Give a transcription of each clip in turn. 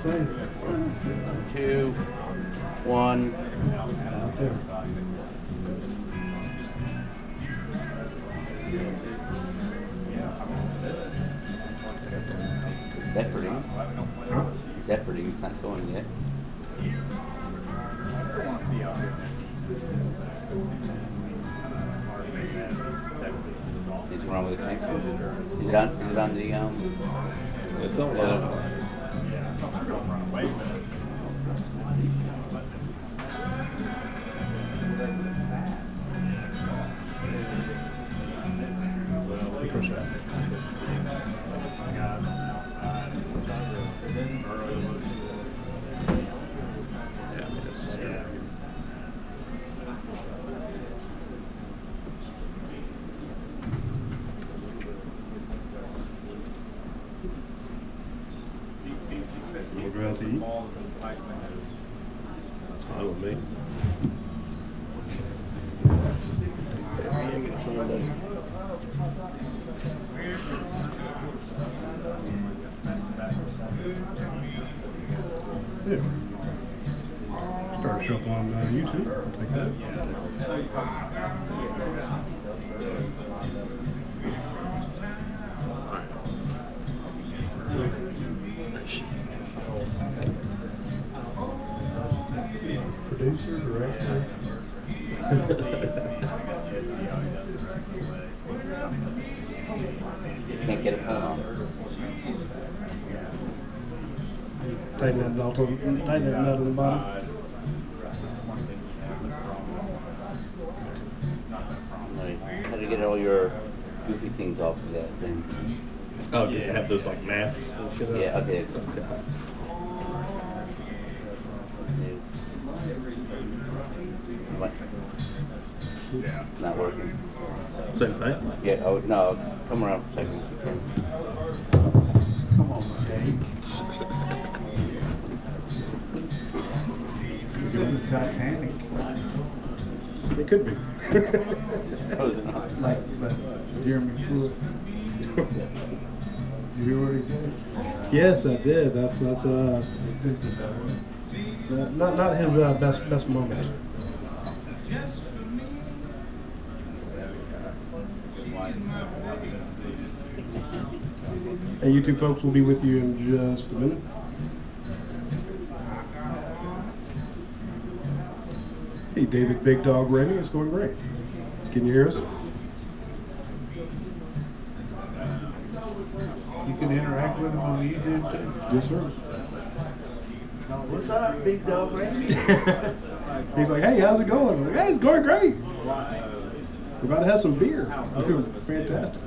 play. 2, 1. Out there. Efforting. Huh? He's efforting. It's not going yet. I still want to see how Anything wrong with the tank? Is it on the, It's on live. First shot. Yeah, I mean, it's just good. We'll go out to eat. That's fine with me. Yeah, give me the phone, buddy. Yeah. Start to show up on YouTube. I'll take that. Producer, director. can't get a phone on. Tighten that nut on the bottom. Like, how to get all your goofy things off of that thing. Oh, did you have those like masks and shit? Yeah, okay. What? Yeah. Not working. Same thing? Yeah, oh, no, come around for a second. Come on, Jake. He's on the Titanic. It could be. like Jeremy Pruitt. Did you hear what he said? Yes, I did. That's not his best moment. Hey, you two folks will be with you in just a minute. Hey, David Big Dog Rainey, it's going great. Can you hear us? You can interact with him on YouTube too. Yes, sir. What's up, Big Dog Randy? He's like, hey, how's it going? I'm like, hey, it's going great. We're about to have some beer. It's doing fantastic.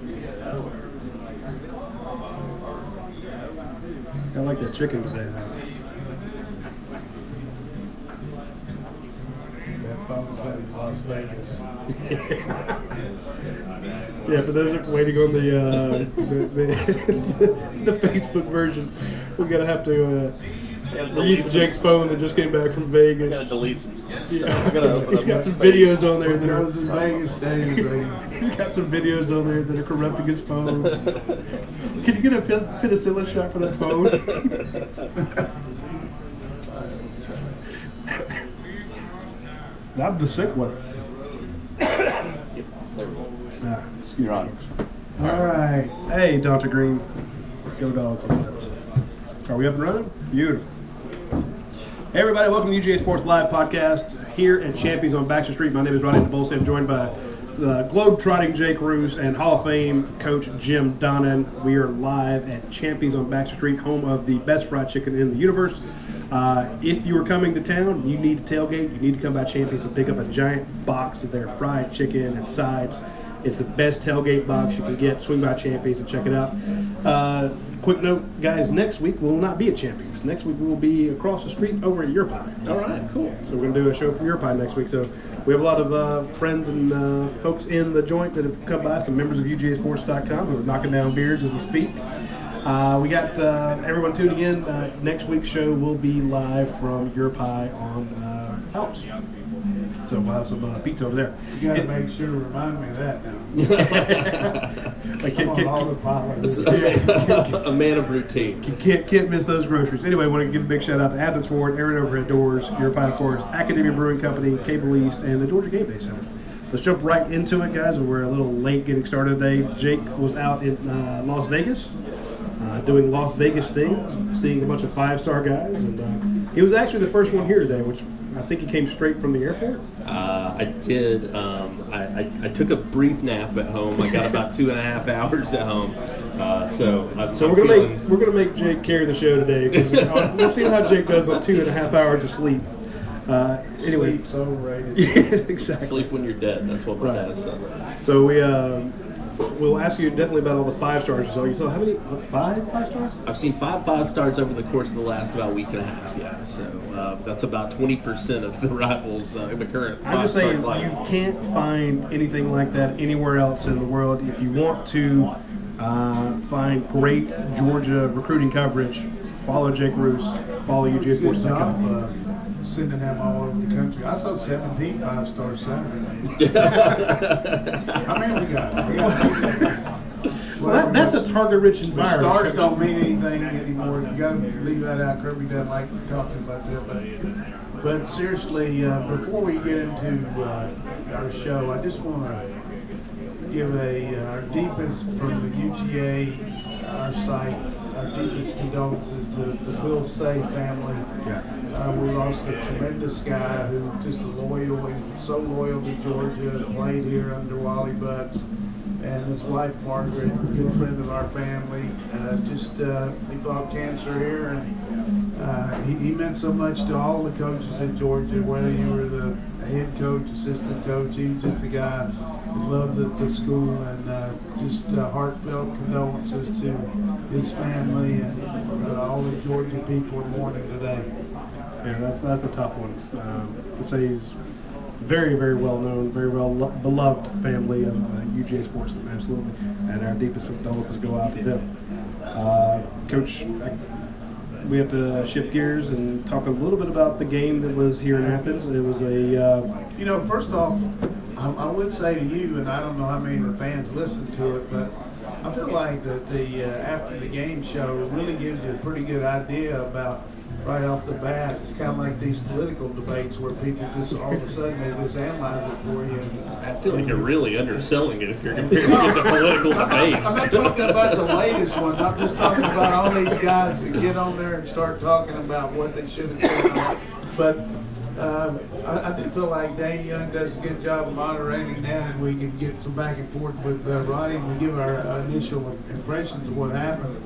I like that chicken today. That folks in Las Vegas. Yeah, for those waiting on the Facebook version, we're gonna have to use Jake's phone that just came back from Vegas. Gotta delete some stuff. Yeah. He's got some videos on there that Those in Vegas staying in Vegas. he's got some videos on there that are corrupting his phone. Can you get a penicillin shot for that phone? Let's try. Not the sick one. Yep, there we go. Ah, excuse me. You're on. All right. Hey, Dante Green. Go Dogs. Are we up and running? Beautiful. Hey, everybody. Welcome to UGA Sports Live podcast here at Champions on Baxter Street. My name is Radi, the Bull. I'm joined by the globe-trotting Jake Roos and Hall of Fame coach Jim Donnan. We are live at Champions on Baxter Street, home of the best fried chicken in the universe. If you are coming to town, you need to tailgate. You need to come by Champions and pick up a giant box of their fried chicken and sides. It's the best tailgate box you can get. Swing by Champions and check it out. Quick note, guys, next week we will not be at Champions. Next week we will be across the street over at Your Pie. All right, cool. So we're going to do a show from Your Pie next week. So we have a lot of friends and folks in the joint that have come by, some members of UGAsports.com who are knocking down beers as we speak. We got everyone tuning in. Next week's show will be live from Your Pie on Helps. So we'll have some pizza over there. You gotta make sure to remind me of that now. Like, I'm on autopilot. A man of routine. Can't miss those groceries. Anyway, I want to give a big shout out to Athens Ford, Aaron over at Doors, Your Pie, of course, Academia Brewing Company, Cable East, and the Georgia Game Day Center. Let's jump right into it, guys. We're a little late getting started today. Jake was out in Las Vegas doing Las Vegas things, seeing a bunch of five-star guys, and he was actually the first one here today, which I think he came straight from the airport. I did. I took a brief nap at home. I got about 2.5 hours at home. So we're gonna make Jake carry the show today. 'Cause, let's see how Jake does on 2.5 hours of sleep. Anyway, Sleep's overrated. exactly. Sleep when you're dead. That's what my dad says. So we'll ask you definitely about all the 5 stars you saw. You saw how many? 5 stars? I've seen 5 stars over the course of the last about week and a half. Yeah, so that's about 20% of the rivals in the current. I'm just saying class. you can't find anything like that anywhere else in the world. If you want to find great Georgia recruiting coverage, follow Jake Roos, follow Good UGAsports.com. job sending them all over the country. I saw 17 5-star Saturday. How many we got? Well, that's a target-rich The environment. stars don't mean anything anymore. You got to leave that out. Kirby doesn't like talking about that. But seriously, before we get into our show, I just want to give our deepest from the UGA, our site, our deepest condolences to the Bill Say family. Yeah. We lost a tremendous guy who just so loyal to Georgia, played here under Wally Butts, and his wife Margaret, a good friend of our family. He fought cancer here, and he meant so much to all the coaches in Georgia, whether you were the head coach, assistant coach. He was just a guy who loved the school, and just heartfelt condolences to his family and all the Georgia people in mourning today. Yeah, that's a tough one. To say he's very, very well known, very well beloved family of UGA Sports, absolutely. And our deepest condolences go out to them. Coach, we have to shift gears and talk a little bit about the game that was here in Athens. It was a First off, I would say to you, and I don't know how many of the fans listened to it, but I feel like that the after the game show really gives you a pretty good idea about right off the bat. It's kind of like these political debates where people just all of a sudden they just analyze it for you. I feel like you're really underselling it if you're comparing it to political debates. I'm not talking about the latest ones. I'm just talking about all these guys that get on there and start talking about what they should have said. But I do feel like Dane Young does a good job of moderating that, and we can get some back and forth with Radi, and we give our initial impressions of what happened.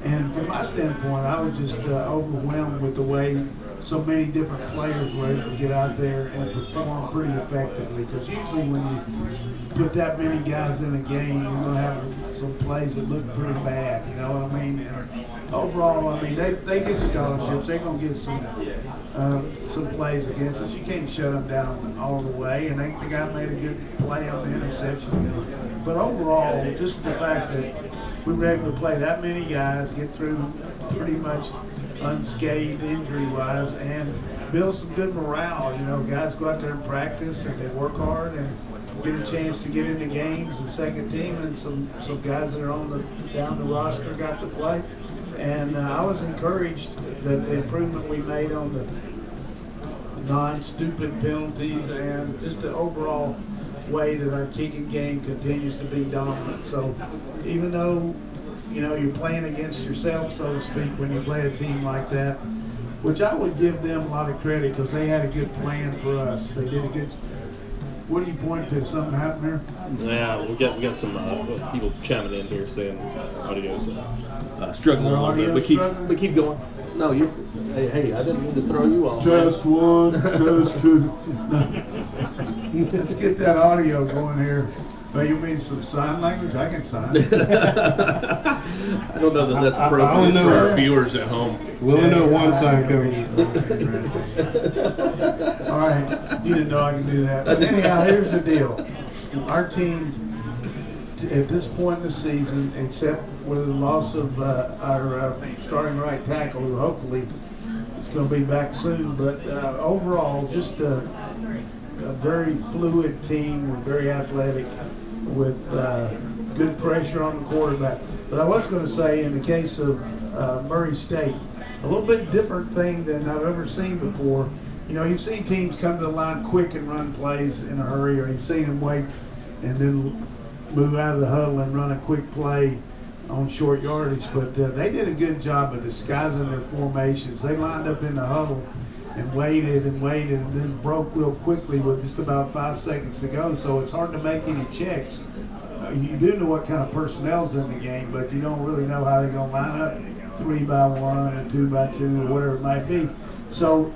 And from my standpoint, I was just overwhelmed with the way so many different players were able to get out there and perform pretty effectively. Because usually when you put that many guys in a game, you're going to have some plays that look pretty bad, you know what I mean? And overall, I mean, they get scholarships. They're going to get some plays against us. You can't shut them down all the way. And the guy made a good play on the interception. But overall, just the fact that we were able to play that many guys, get through pretty much unscathed injury-wise, and build some good morale. You know, guys go out there and practice, and they work hard, and get a chance to get into games and second team, and some guys that are down the roster got to play. And I was encouraged that the improvement we made on the non-stupid penalties and just the overall way that our kicking game continues to be dominant. So even though, you know, you're playing against yourself, so to speak, when you play a team like that, which I would give them a lot of credit because they had a good plan for us. They did a good. What do you point to? Something happened there? Yeah, we got some people chiming in here saying audio's struggling a little bit, but keep going. No, you. Hey, I didn't mean to throw you off. Just one, just two. Let's get that audio going here. Well, you mean some sign language? I can sign. I don't know that that's appropriate for our viewers at home. we only know one sign, Coach. All right, you didn't know I could do that. But anyhow, here's the deal. Our team, at this point in the season, except with the loss of our starting right tackle, who hopefully is going to be back soon, but overall, just a very fluid team. We're very athletic with good pressure on the quarterback. But I was going to say, in the case of Murray State, a little bit different thing than I've ever seen before. You know, you've seen teams come to the line quick and run plays in a hurry, or you've seen them wait and then move out of the huddle and run a quick play on short yardage. But they did a good job of disguising their formations. They lined up in the huddle and waited and then broke real quickly with just about 5 seconds to go. So it's hard to make any checks. You do know what kind of personnel's in the game, but you don't really know how they're going to line up 3 by 1 and 2 by 2 or whatever it might be. So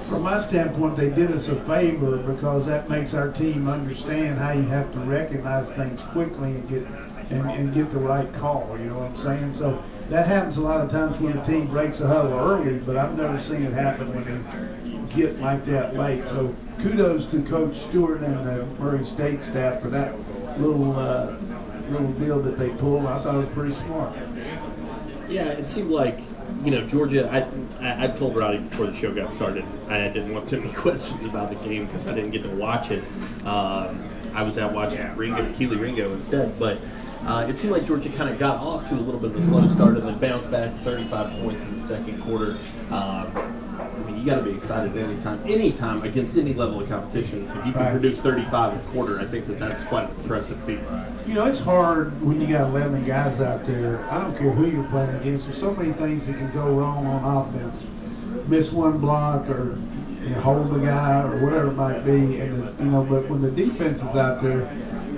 from my standpoint, they did us a favor because that makes our team understand how you have to recognize things quickly and get the right call. You know what I'm saying? So that happens a lot of times when a team breaks a huddle early, but I've never seen it happen when they get like that late. So kudos to Coach Stewart and the Murray State staff for that little deal that they pulled. I thought it was pretty smart. Yeah, it seemed like, you know, Georgia, I told Radi before the show got started, I didn't want too many questions about the game because I didn't get to watch it. I was out watching Keely Ringo instead, but it seemed like Georgia kind of got off to a little bit of a slow start and then bounced back 35 points in the second quarter. I mean, you got to be excited anytime against any level of competition. If you can produce 35 a quarter, I think that's quite an impressive feat. You know, it's hard when you got 11 guys out there. I don't care who you're playing against. There's so many things that can go wrong on offense. Miss one block or hold the guy or whatever it might be. And but when the defense is out there,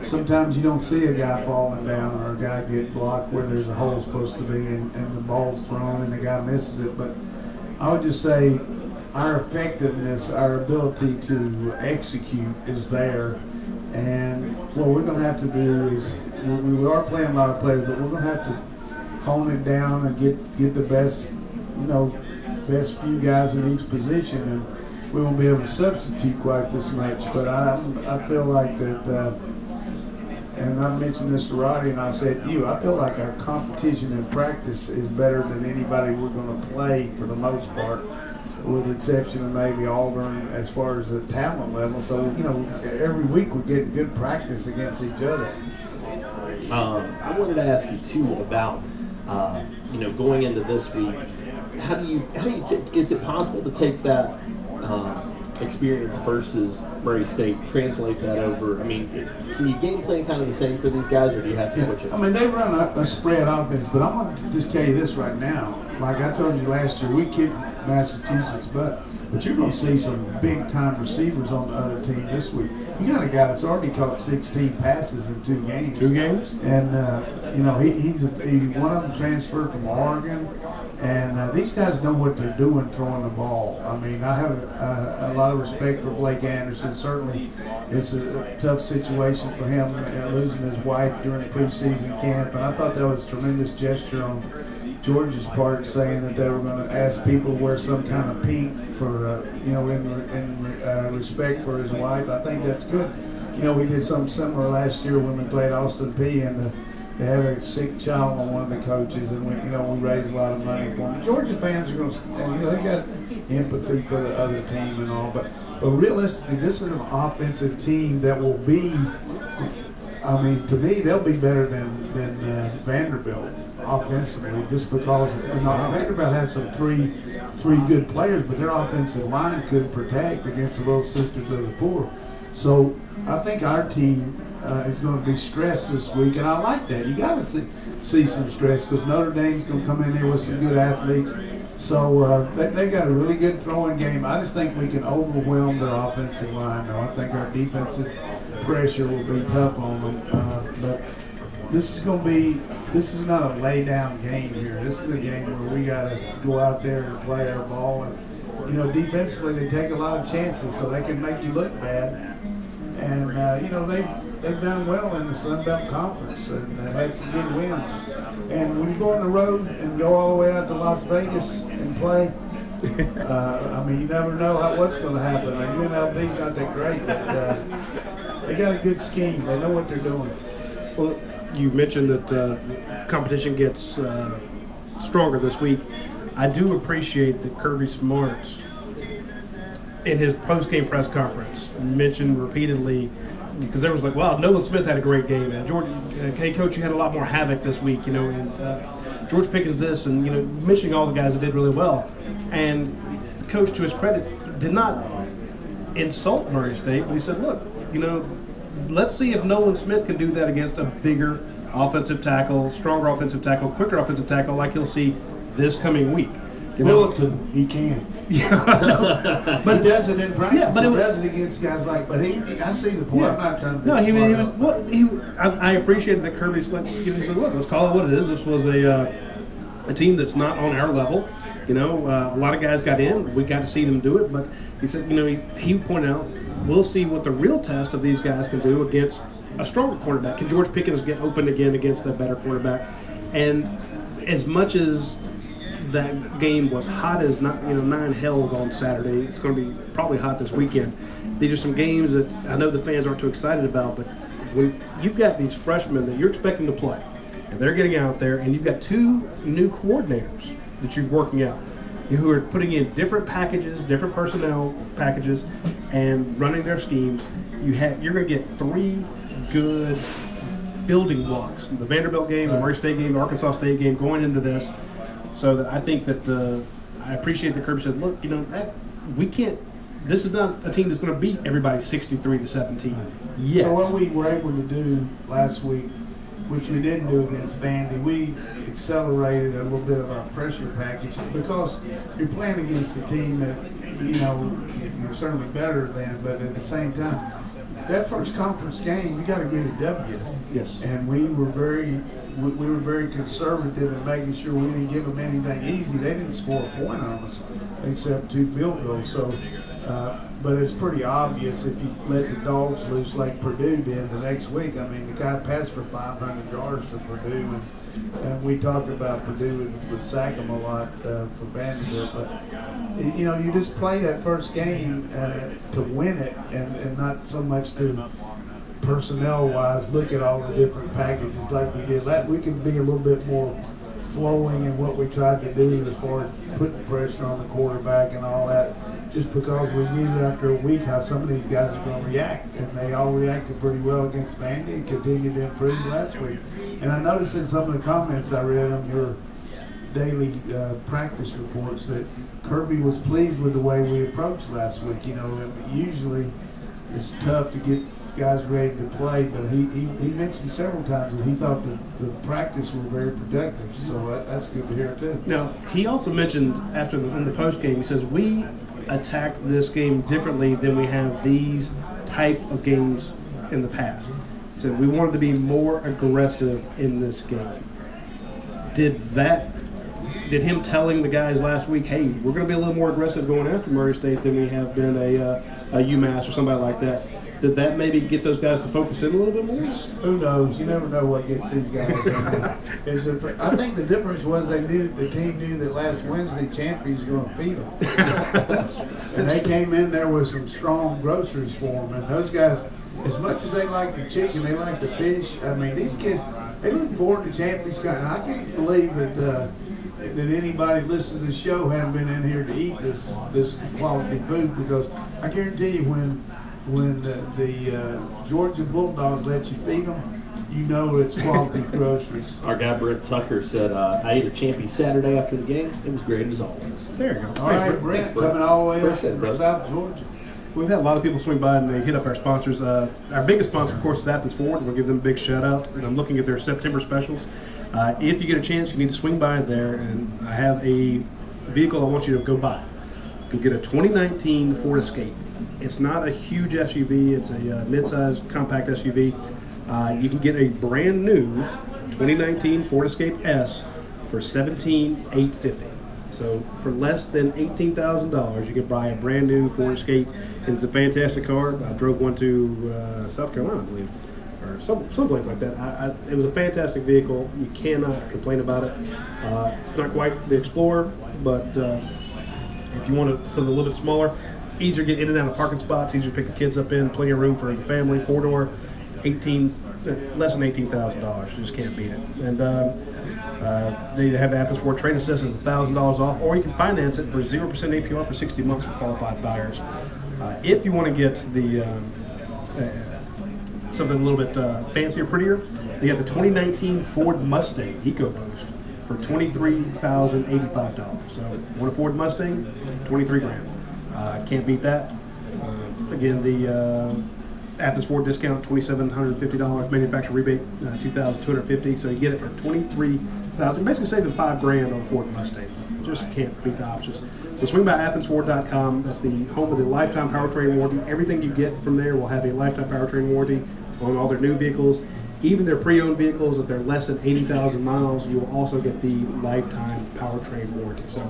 sometimes you don't see a guy falling down or a guy get blocked where there's a hole supposed to be and the ball's thrown and the guy misses it. But I would just say our effectiveness, our ability to execute is there. And what we're going to have to do is, we are playing a lot of plays, but we're going to have to hone it down and get the best few guys in each position. And we won't be able to substitute quite this much. But I feel like that, and I mentioned this to Radi and I said to you, I feel like our competition in practice is better than anybody we're going to play for the most part, with the exception of maybe Auburn as far as the talent level. So, every week we're getting good practice against each other. I wanted to ask you, too, about, going into this week, how do you is it possible to take that experience versus Murray State, translate that over? I mean, can you game plan kind of the same for these guys, or do you have to switch it? I mean, they run a spread offense, but I'm going to just tell you this right now. Like I told you last year, we kicked Massachusetts' butt, but you're going to see some big-time receivers on the other team this week. You got a guy that's already caught 16 passes in 2 games. 2 games? And, one of them transferred from Oregon. And these guys know what they're doing throwing the ball. I mean, I have a lot of respect for Blake Anderson. Certainly, it's a tough situation for him losing his wife during the preseason camp. And I thought that was a tremendous gesture on Georgia's part, saying that they were going to ask people to wear some kind of pink for, in respect for his wife. I think that's good. We did something similar last year when we played Austin Peay, and they have a sick child on one of the coaches, and we raised a lot of money for them. Georgia fans are going to, they got empathy for the other team and all, but realistically, this is an offensive team that will be. I mean, to me, they'll be better than Vanderbilt offensively, just because Vanderbilt had some three good players, but their offensive line couldn't protect against the Little Sisters of the Poor. So I think our team is going to be stressed this week, and I like that. You got to see some stress because Notre Dame's going to come in here with some good athletes. So they got a really good throwing game. I just think we can overwhelm their offensive line. Though I think our defensive pressure will be tough on them. But this is not a lay down game here. This is a game where we got to go out there and play our ball. And defensively they take a lot of chances, so they can make you look bad. And they've done well in the Sun Belt Conference and had some good wins. And when you go on the road and go all the way out to Las Vegas and play, you never know what's going to happen. UNLV's not that great, but they got a good scheme. They know what they're doing. Well, you mentioned that competition gets stronger this week. I do appreciate that Kirby Smart in his post-game press conference, mentioned repeatedly, because there was like, wow, Nolan Smith had a great game. And George, hey, Coach, you had a lot more havoc this week, and George Pickens this, and, mentioning all the guys that did really well. And the coach, to his credit, did not insult Murray State, but he said, look, let's see if Nolan Smith can do that against a bigger offensive tackle, stronger offensive tackle, quicker offensive tackle like he'll see this coming week. He can. Yeah, but he does it in practice. Yeah, but he does it against guys like. But I see the point. Yeah. I'm not trying to. No, I appreciated that Kirby said, look, let's call it what it is. This was a team that's not on our level. A lot of guys got in. We got to see them do it. But he said, he pointed out, we'll see what the real test of these guys can do against a stronger quarterback. Can George Pickens get open again against a better quarterback? And as much as that game was hot as 9 hells on Saturday, it's going to be probably hot this weekend. These are some games that I know the fans aren't too excited about, but when you've got these freshmen that you're expecting to play, and they're getting out there, and you've got 2 new coordinators that you're working out, who are putting in different packages, different personnel packages, and running their schemes, you're going to get 3 good building blocks. The Vanderbilt game, the Murray State game, the Arkansas State game, going into this. So that I think that I appreciate that Kirby said, look, that we can't. This is not a team that's going to beat everybody 63-17. Yes. So what we were able to do last week, which we didn't do against Vandy, we accelerated a little bit of our pressure package because you're playing against a team that you're certainly better than, but at the same time, that first conference game, you got to get a W. Yes. And we were very conservative in making sure we didn't give them anything easy. They didn't score a point on us except 2 field goals. So, but it's pretty obvious if you let the Dawgs loose like Purdue did the next week. I mean, the guy passed for 500 yards for Purdue, and we talked about Purdue would sack them a lot for Vanderbilt. But you just play that first game to win it, and not so much to personnel-wise look at all the different packages like we did. We could be a little bit more flowing in what we tried to do as far as putting pressure on the quarterback and all that, just because we knew after a week how some of these guys are going to react, and they all reacted pretty well against Vandy and continued to improve last week. And I noticed in some of the comments I read on your daily practice reports that Kirby was pleased with the way we approached last week. Usually it's tough to get guys ready to play, but he mentioned several times that he thought the practice were very productive, so that's good to hear too. Now, he also mentioned in the post game, he says, we attacked this game differently than we have these type of games in the past. He said we wanted to be more aggressive in this game. Did him telling the guys last week, hey, we're going to be a little more aggressive going after Murray State than we have been a UMass or somebody like that, did that maybe get those guys to focus in a little bit more? Who knows? You never know what gets these guys. I think the difference was the team knew that last Wednesday champions were going to feed them. And they came in there with some strong groceries for them. And those guys, as much as they like the chicken, they like the fish. I mean, these kids, they look forward to champions. And I can't believe that anybody listening to the show hadn't been in here to eat this quality food, because I guarantee you when the Georgia Bulldogs let you feed them, it's quality groceries. Our guy Brent Tucker said, I ate a Champion Saturday after the game. It was great as always. There you go. All right, Brent, coming all the way up from South Georgia. We've had a lot of people swing by and they hit up our sponsors. Our biggest sponsor, of course, is Athens Ford. We'll give them a big shout out. And I'm looking at their September specials. If you get a chance, you need to swing by there. And I have a vehicle I want you to go buy. You can get a 2019 Ford Escape. It's not a huge SUV. It's a mid-sized compact SUV. You can get a brand new 2019 Ford Escape S for $17,850. So for less than $18,000, you can buy a brand new Ford Escape. It's a fantastic car. I drove one to South Carolina, I believe, or someplace like that. It was a fantastic vehicle. You cannot complain about it. It's not quite the Explorer, but if you want something a little bit smaller, easier to get in and out of parking spots, easier to pick the kids up in, plenty of room for the family, 4-door, less than $18,000. You just can't beat it. And They have the Athens Ford Trade Assist as $1,000 off, or you can finance it for 0% APR for 60 months for qualified buyers. If you want to get the something a little bit fancier, prettier, they got the 2019 Ford Mustang EcoBoost for $23,085. So, want a Ford Mustang? 23 grand. Can't beat that. Again, the Athens Ford discount, $2,750. Manufacturer rebate, $2,250. So you get it for $23,000. Basically saving $5 grand on a Ford Mustang. Just can't beat the options. So swing by AthensFord.com. That's the home of the lifetime powertrain warranty. Everything you get from there will have a lifetime powertrain warranty on all their new vehicles. Even their pre-owned vehicles, if they're less than 80,000 miles, you will also get the lifetime powertrain warranty. So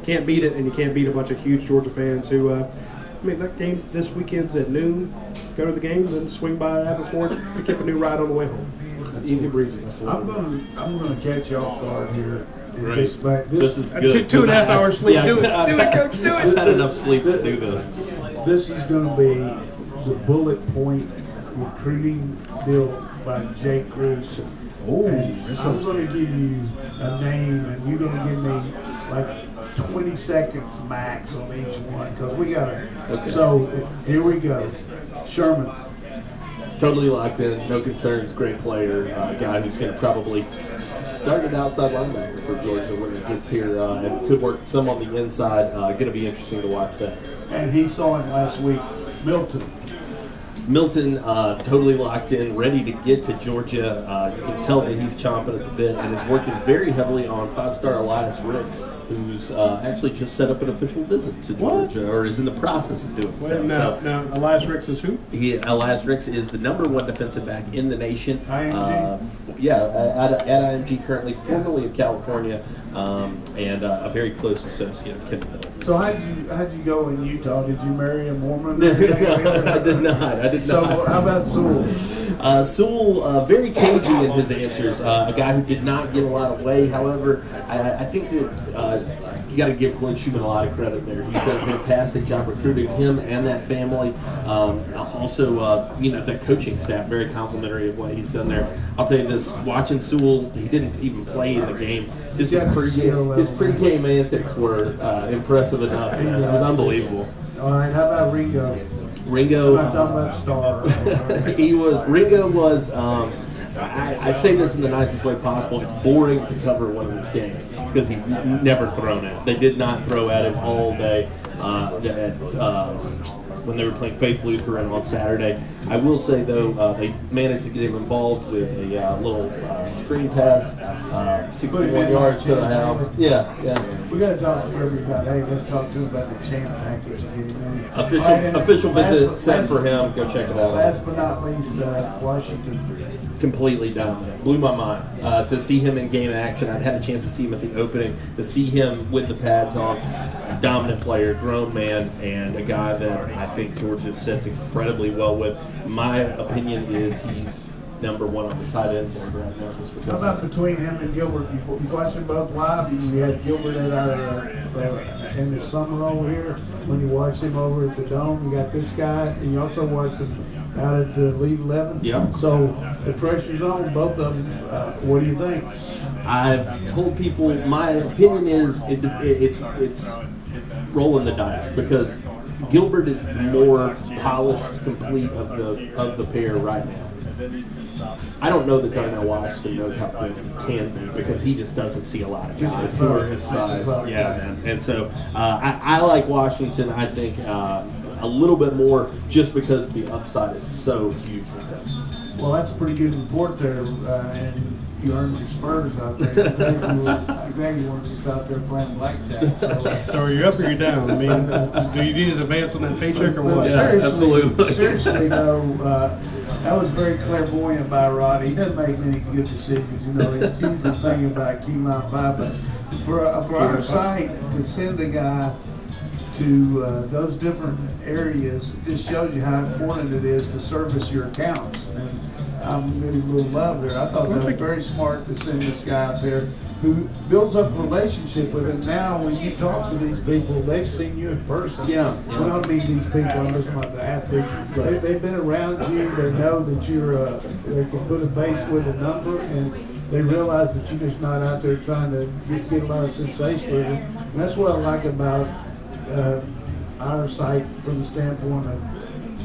can't beat it, and you can't beat a bunch of huge Georgia fans who, that game this weekend's at noon. Go to the game, then swing by Athens Ford, pick up a new ride on the way home. Easy breezy. I'm gonna catch you off guard here. Great. This is good. 2.5 hours sleep. Yeah, Do it, Coach. Do I've it. had enough sleep to do this. This is going to be the bullet point recruiting deal by Jake Cruz. Oh, And that I'm sounds going to give you a name, and you're going to give me like 20 seconds max on each one, because we got to. Okay. So here we go. Sherman. Totally locked in, no concerns, great player, guy who's going to probably start an outside linebacker for Georgia when he gets here, and could work some on the inside. Going to be interesting to watch that. And he saw him last week. Milton, totally locked in, ready to get to Georgia. You can tell that he's chomping at the bit and is working very heavily on five-star Elias Ricks, who's actually just set up an official visit to Georgia, or is in the process of doing so. Now, Elias Ricks is who? Elias Ricks is the #1 defensive back in the nation. IMG? At IMG currently, formerly of California, and a very close associate of Kim Hill. So how'd you go in Utah? Did you marry a Mormon? I did not. So how about Sewell? Sewell, very cagey in his answers. A guy who did not get a lot of way. However, I think that you got to give Glenn Schumann a lot of credit there. He's done a fantastic job recruiting him and that family. Also, the coaching staff, very complimentary of what he's done there. I'll tell you this: watching Sewell, he didn't even play in the game. Just his pre-game antics were impressive enough. It was unbelievable. All right, how about Ringo? Ringo. I'm not talking about Star. Ringo was, I say this in the nicest way possible, it's boring to cover one of these games because he's never thrown it. They did not throw at him all day when they were playing Faith Lutheran on Saturday. I will say, though, they managed to get him involved with a little screen pass, 61 yards to the house. Yeah. We got to talk to Kirby about, let's talk to him about the champ package and get him in. Official visit set for him. Go check it out. Last but not least, Washington. Completely dominant. Blew my mind to see him in game action. I'd had a chance to see him at the opening, to see him with the pads on. A dominant player, grown man, and a guy that I think Georgia sits incredibly well with. My opinion is he's #1 on the tight end board right now. Just because. How about between him and Gilbert? You watch them both live. You had Gilbert at our in the summer over here. When you watched him over at the Dome, you got this guy, and you also watched him out at the Lead 11. Yeah. So the pressure's on both of them. What do you think? I've told people my opinion is it's rolling the dice because Gilbert is the more polished, complete of the pair right now. I don't know that Darnell Washington knows how good he can be because he just doesn't see a lot of guys who are his size. Yeah, man. And so I like Washington, I think, a little bit more just because the upside is so huge with him. Well, that's a pretty good report there, and you earned your spurs out there. I'm glad you weren't just out there playing blackjack. So are you up or you down? I mean, do you need an advance on that paycheck or what? Seriously, though, that was very clairvoyant by Radi. He doesn't make many good decisions. He's usually thinking about key line 5, but for our site to send a guy to those different areas, it just shows you how important it is to service your accounts. And I'm getting a little love there. I thought that was very smart to send this guy out there who builds up a relationship with us. Now, when you talk to these people, they've seen you in person. Yeah. When I meet these people, I'm just about the athletes. They've been around you. They know that you're. They can put a face with a number, and they realize that you're just not out there trying to get a lot of sensationalism. And that's what I like about our site from the standpoint of,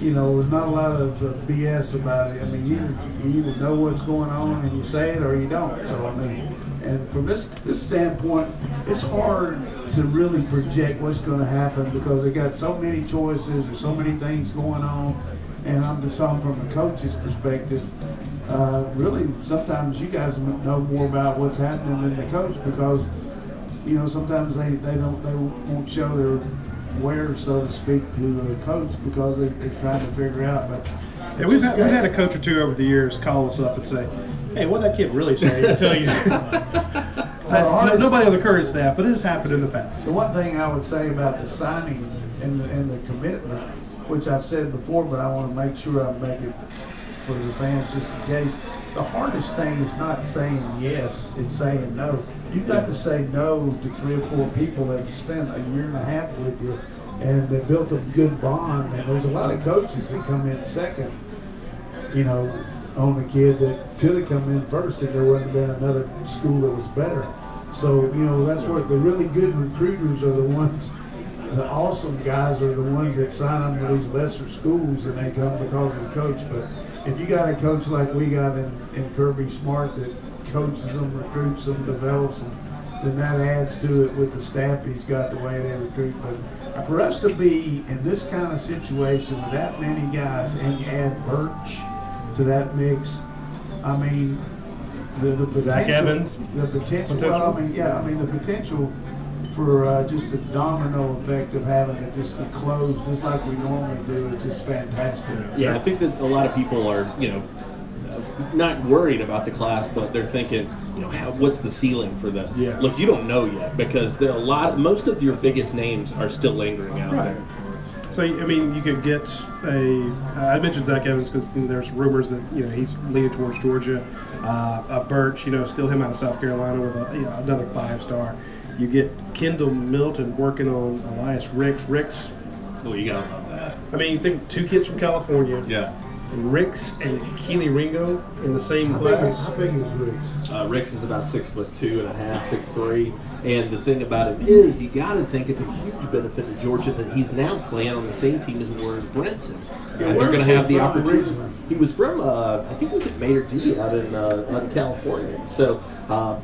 there's not a lot of BS about it. I mean, you either know what's going on and you say it or you don't. So, I mean, and from this standpoint, it's hard to really project what's going to happen because they got so many choices or so many things going on. And I'm just talking from a coach's perspective. Really, sometimes you guys know more about what's happening than the coach because, sometimes they won't show their wares, so to speak, to the coach because they're trying to figure out. But yeah, we've had a coach or two over the years call us up and say, "Hey, what that kid really say?" I tell you, nobody on the current staff, but it has happened in the past. The one thing I would say about the signing and the commitment, which I've said before, but I want to make sure I make it for the fans just in case. The hardest thing is not saying yes, it's saying no. You've got to say no to 3 or 4 people that have spent a year and a half with you and they built a good bond. And there's a lot of coaches that come in second, on a kid that could have come in first if there wouldn't have been another school that was better. So, that's where the really good recruiters are the ones. The awesome guys are the ones that sign them to these lesser schools and they come because of the coach. But if you got a coach like we got in Kirby Smart that coaches them, recruits them, develops them, then that adds to it with the staff he's got, the way they recruit. But for us to be in this kind of situation with that many guys and you add Birch to that mix, I mean, the potential, Zach Evans. The potential. Well, the potential for just the domino effect of having it just to close just like we normally do is just fantastic. Yeah, I think that a lot of people are, not worried about the class, but they're thinking, what's the ceiling for this? Yeah. Look, you don't know yet because there are most of your biggest names are still lingering out there. So, I mean, you could get I mentioned Zach Evans because there's rumors that, he's leaning towards Georgia. Birch, still him out of South Carolina with another 5-star. You get Kendall Milton working on Elias Ricks. Oh, you gotta love that. I mean, you think 2 kids from California. Yeah. Ricks and Keely Ringo in the same class. How big is Ricks? Ricks is about 6'2.5", 6'3", and the thing about him is you got to think it's a huge benefit to Georgia that he's now playing on the same team as Warren Brinson. Yeah, And they're going to have the opportunity. originally? He was from, I think it was at Mater D out in California. So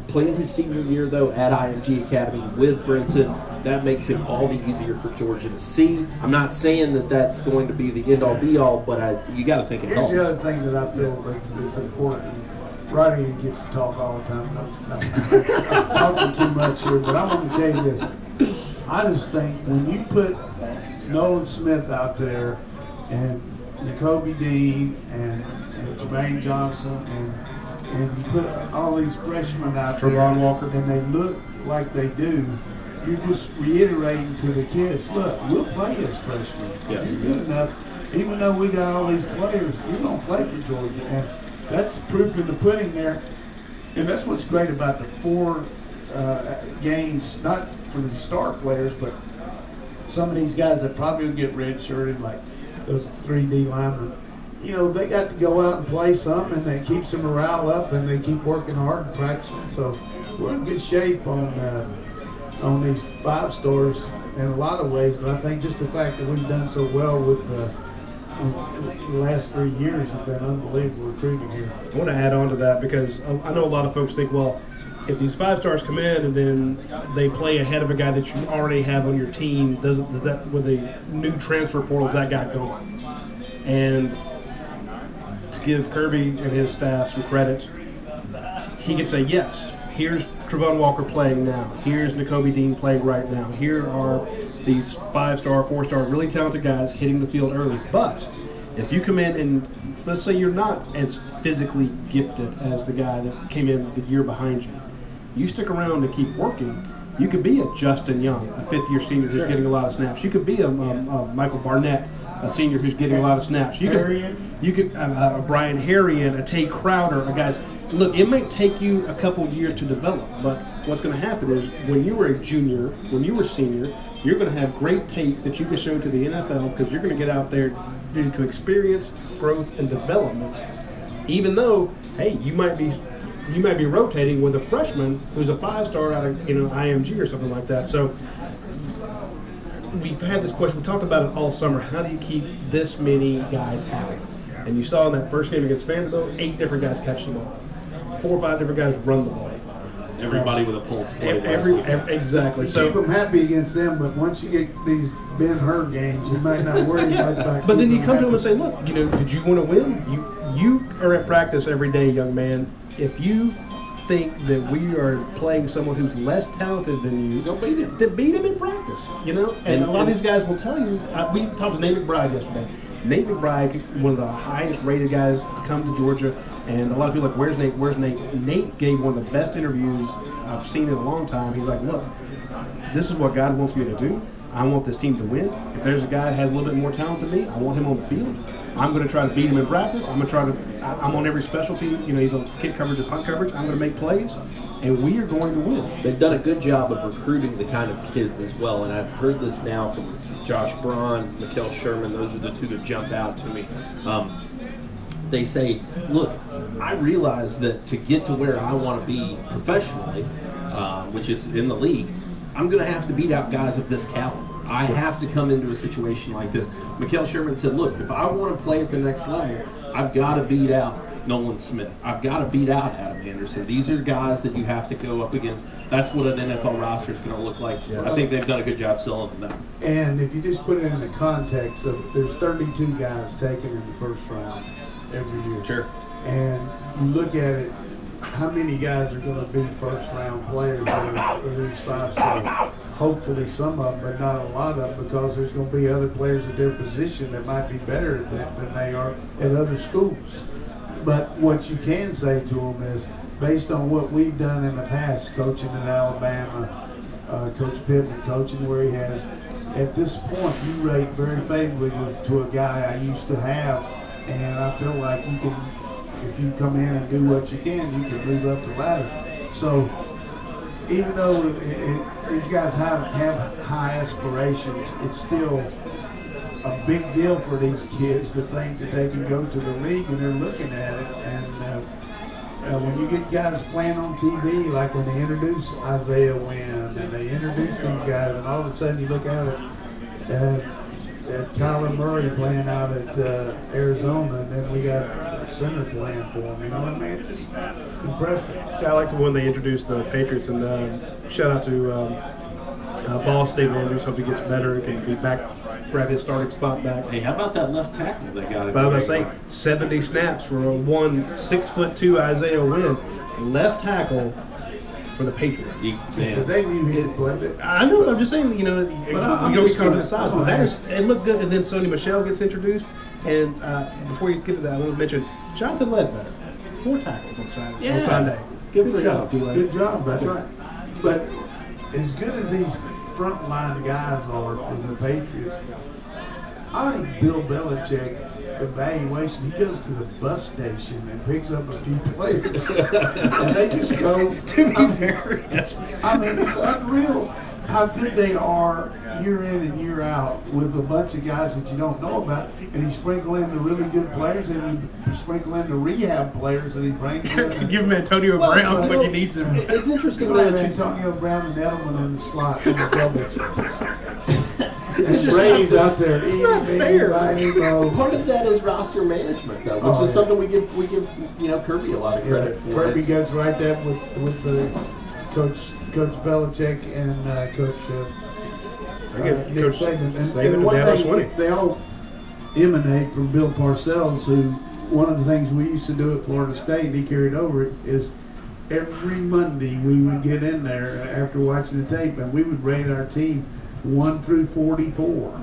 playing his senior year though at IMG Academy with Brinson, that makes him all the easier for Georgia to see. I'm not saying that that's going to be the end-all be-all, but you got to think it Here's helps. the other thing that I feel that's important. Roddy gets to talk all the time. I'm talking too much here, but I'm going to tell you this. I just think when you put Nolan Smith out there and N'Kobe Dean and Jermaine Johnson and you put all these freshmen out Trevon there Walker. and they look like they do, you're just reiterating to the kids, look, we'll play as freshmen. Yes. You're good enough. Even though we got all these players, you're going to play for Georgia. And that's proof in the pudding there. And that's what's great about the 4 games, not for the star players, but some of these guys that probably will get redshirted, like those 3D linemen. They got to go out and play some, and it keeps their morale up, and they keep working hard and practicing. So we're in good shape on these 5 stars in a lot of ways. But I think just the fact that we've done so well with the last 3 years have been unbelievable recruiting here. I want to add on to that because I know a lot of folks think, well, if these 5-stars come in and then they play ahead of a guy that you already have on your team, does that with a new transfer portal, is that guy gone? And to give Kirby and his staff some credit, he can say, yes, here's Trevon Walker playing now. Here's N'Kobe Dean playing right now. Here are these 5-star, 4-star, really talented guys hitting the field early. But if you come in and let's say you're not as physically gifted as the guy that came in the year behind you, you stick around and keep working, you could be a Justin Young, a 5th-year senior who's getting a lot of snaps. You could be a Michael Barnett, a senior who's getting a lot of snaps. You could Brian Harrion, a Tay Crowder, a guys. Look, it might take you a couple years to develop, but what's going to happen is when you were a junior, when you were senior, you're going to have great tape that you can show to the NFL because you're going to get out there due to experience, growth, and development. Even though, hey, you might be you might be rotating with a freshman who's a 5-star out of IMG or something like that. So we've had this question. We talked about it all summer. How do you keep this many guys happy? And you saw in that first game against Vanderbilt, 8 different guys catch the ball, 4 or 5 different guys run the ball. Everybody with a pulse play. Exactly. Keep So, them happy against them, but once you get these Ben Hur games, you might not worry much about. but then you keeping come to them happy. and say, look, did you want to win? You are at practice every day, young man. If you think that we are playing someone who's less talented than you, Go beat him. then beat him in practice. And a lot of these guys will tell you. We talked to Nate McBride yesterday. Nate McBride, one of the highest rated guys to come to Georgia, and a lot of people are like, where's Nate? Where's Nate? Nate gave one of the best interviews I've seen in a long time. He's like, look, this is what God wants me to do. I want this team to win. If there's a guy that has a little bit more talent than me, I want him on the field. I'm going to try to beat him in practice. I'm on every special team. He's on kick coverage and punt coverage. I'm going to make plays, and we are going to win. They've done a good job of recruiting the kind of kids as well, and I've heard this now from Josh Braun, Mikael Sherman. Those are the 2 that jump out to me. They say, look, I realize that to get to where I want to be professionally, which is in the league, I'm going to have to beat out guys of this caliber. I have to come into a situation like this. Mikael Sherman said, look, if I want to play at the next level, I've got to beat out Nolan Smith. I've got to beat out Adam Anderson. These are guys that you have to go up against. That's what an NFL roster is going to look like. Yes. I think they've done a good job selling them that. And if you just put it in the context of, there's 32 guys taken in the first round every year. Sure. And you look at it, how many guys are going to be first-round players or these 5-stars? Hopefully some of them, but not a lot of them, because there's going to be other players at their position that might be better at that than they are at other schools. But what you can say to them is, based on what we've done in the past, coaching in Alabama, Coach Pittman coaching where he has, at this point you rate very favorably to a guy I used to have, and I feel like you can, if you come in and do what you can move up the ladder. So even though these guys have high aspirations, it's still a big deal for these kids to think that they can go to the league, and they're looking at it. And when you get guys playing on TV, like when they introduce Isaiah Wynn and they introduce these guys, and all of a sudden you look at Kyler Murray playing out at Arizona, and then we got center playing for him. You know what I mean? It's just impressive. I liked when they introduced the Patriots, and shout out to Boss David Andrews. Hope he gets better and can be back, grab his starting spot back. Hey, how about that left tackle they got? But I was saying 70 snaps for a 6'2" Isaiah Wynn, left tackle for the Patriots. But they knew he had played it. I know. I'm just saying, you don't get caught to the size, but I'm it looked good. And then Sonny Michel gets introduced. And before you get to that, I want to mention Jonathan Ledbetter, 4 tackles on Sunday. Good job, D-Led. Good job, that's right. But as good as these frontline guys are for the Patriots, I think Bill Belichick evaluation, he goes to the bus station and picks up a few players. And they just go, To be fair, yes. I mean, it's unreal how good they are year in and year out with a bunch of guys that you don't know about. And he sprinkle in the really good players, and he sprinkle in the rehab players that he brings in. Give him Antonio Brown like he needs him. It's interesting Look at that you Antonio Brown and Edelman in the slot in the double. It's just Brady's out there. It's not fair. part of that is roster management, though, which is something we give Kirby a lot of credit for. Kirby It's- goes right there with the Coach Belichick and Coach I give Nick Coach Saban. Saban And one and Dabo thing, Swinney. they all emanate from Bill Parcells, who one of the things we used to do at Florida State, and he carried over it, is every Monday we would get in there after watching the tape, and we would rate our team 1 through 44.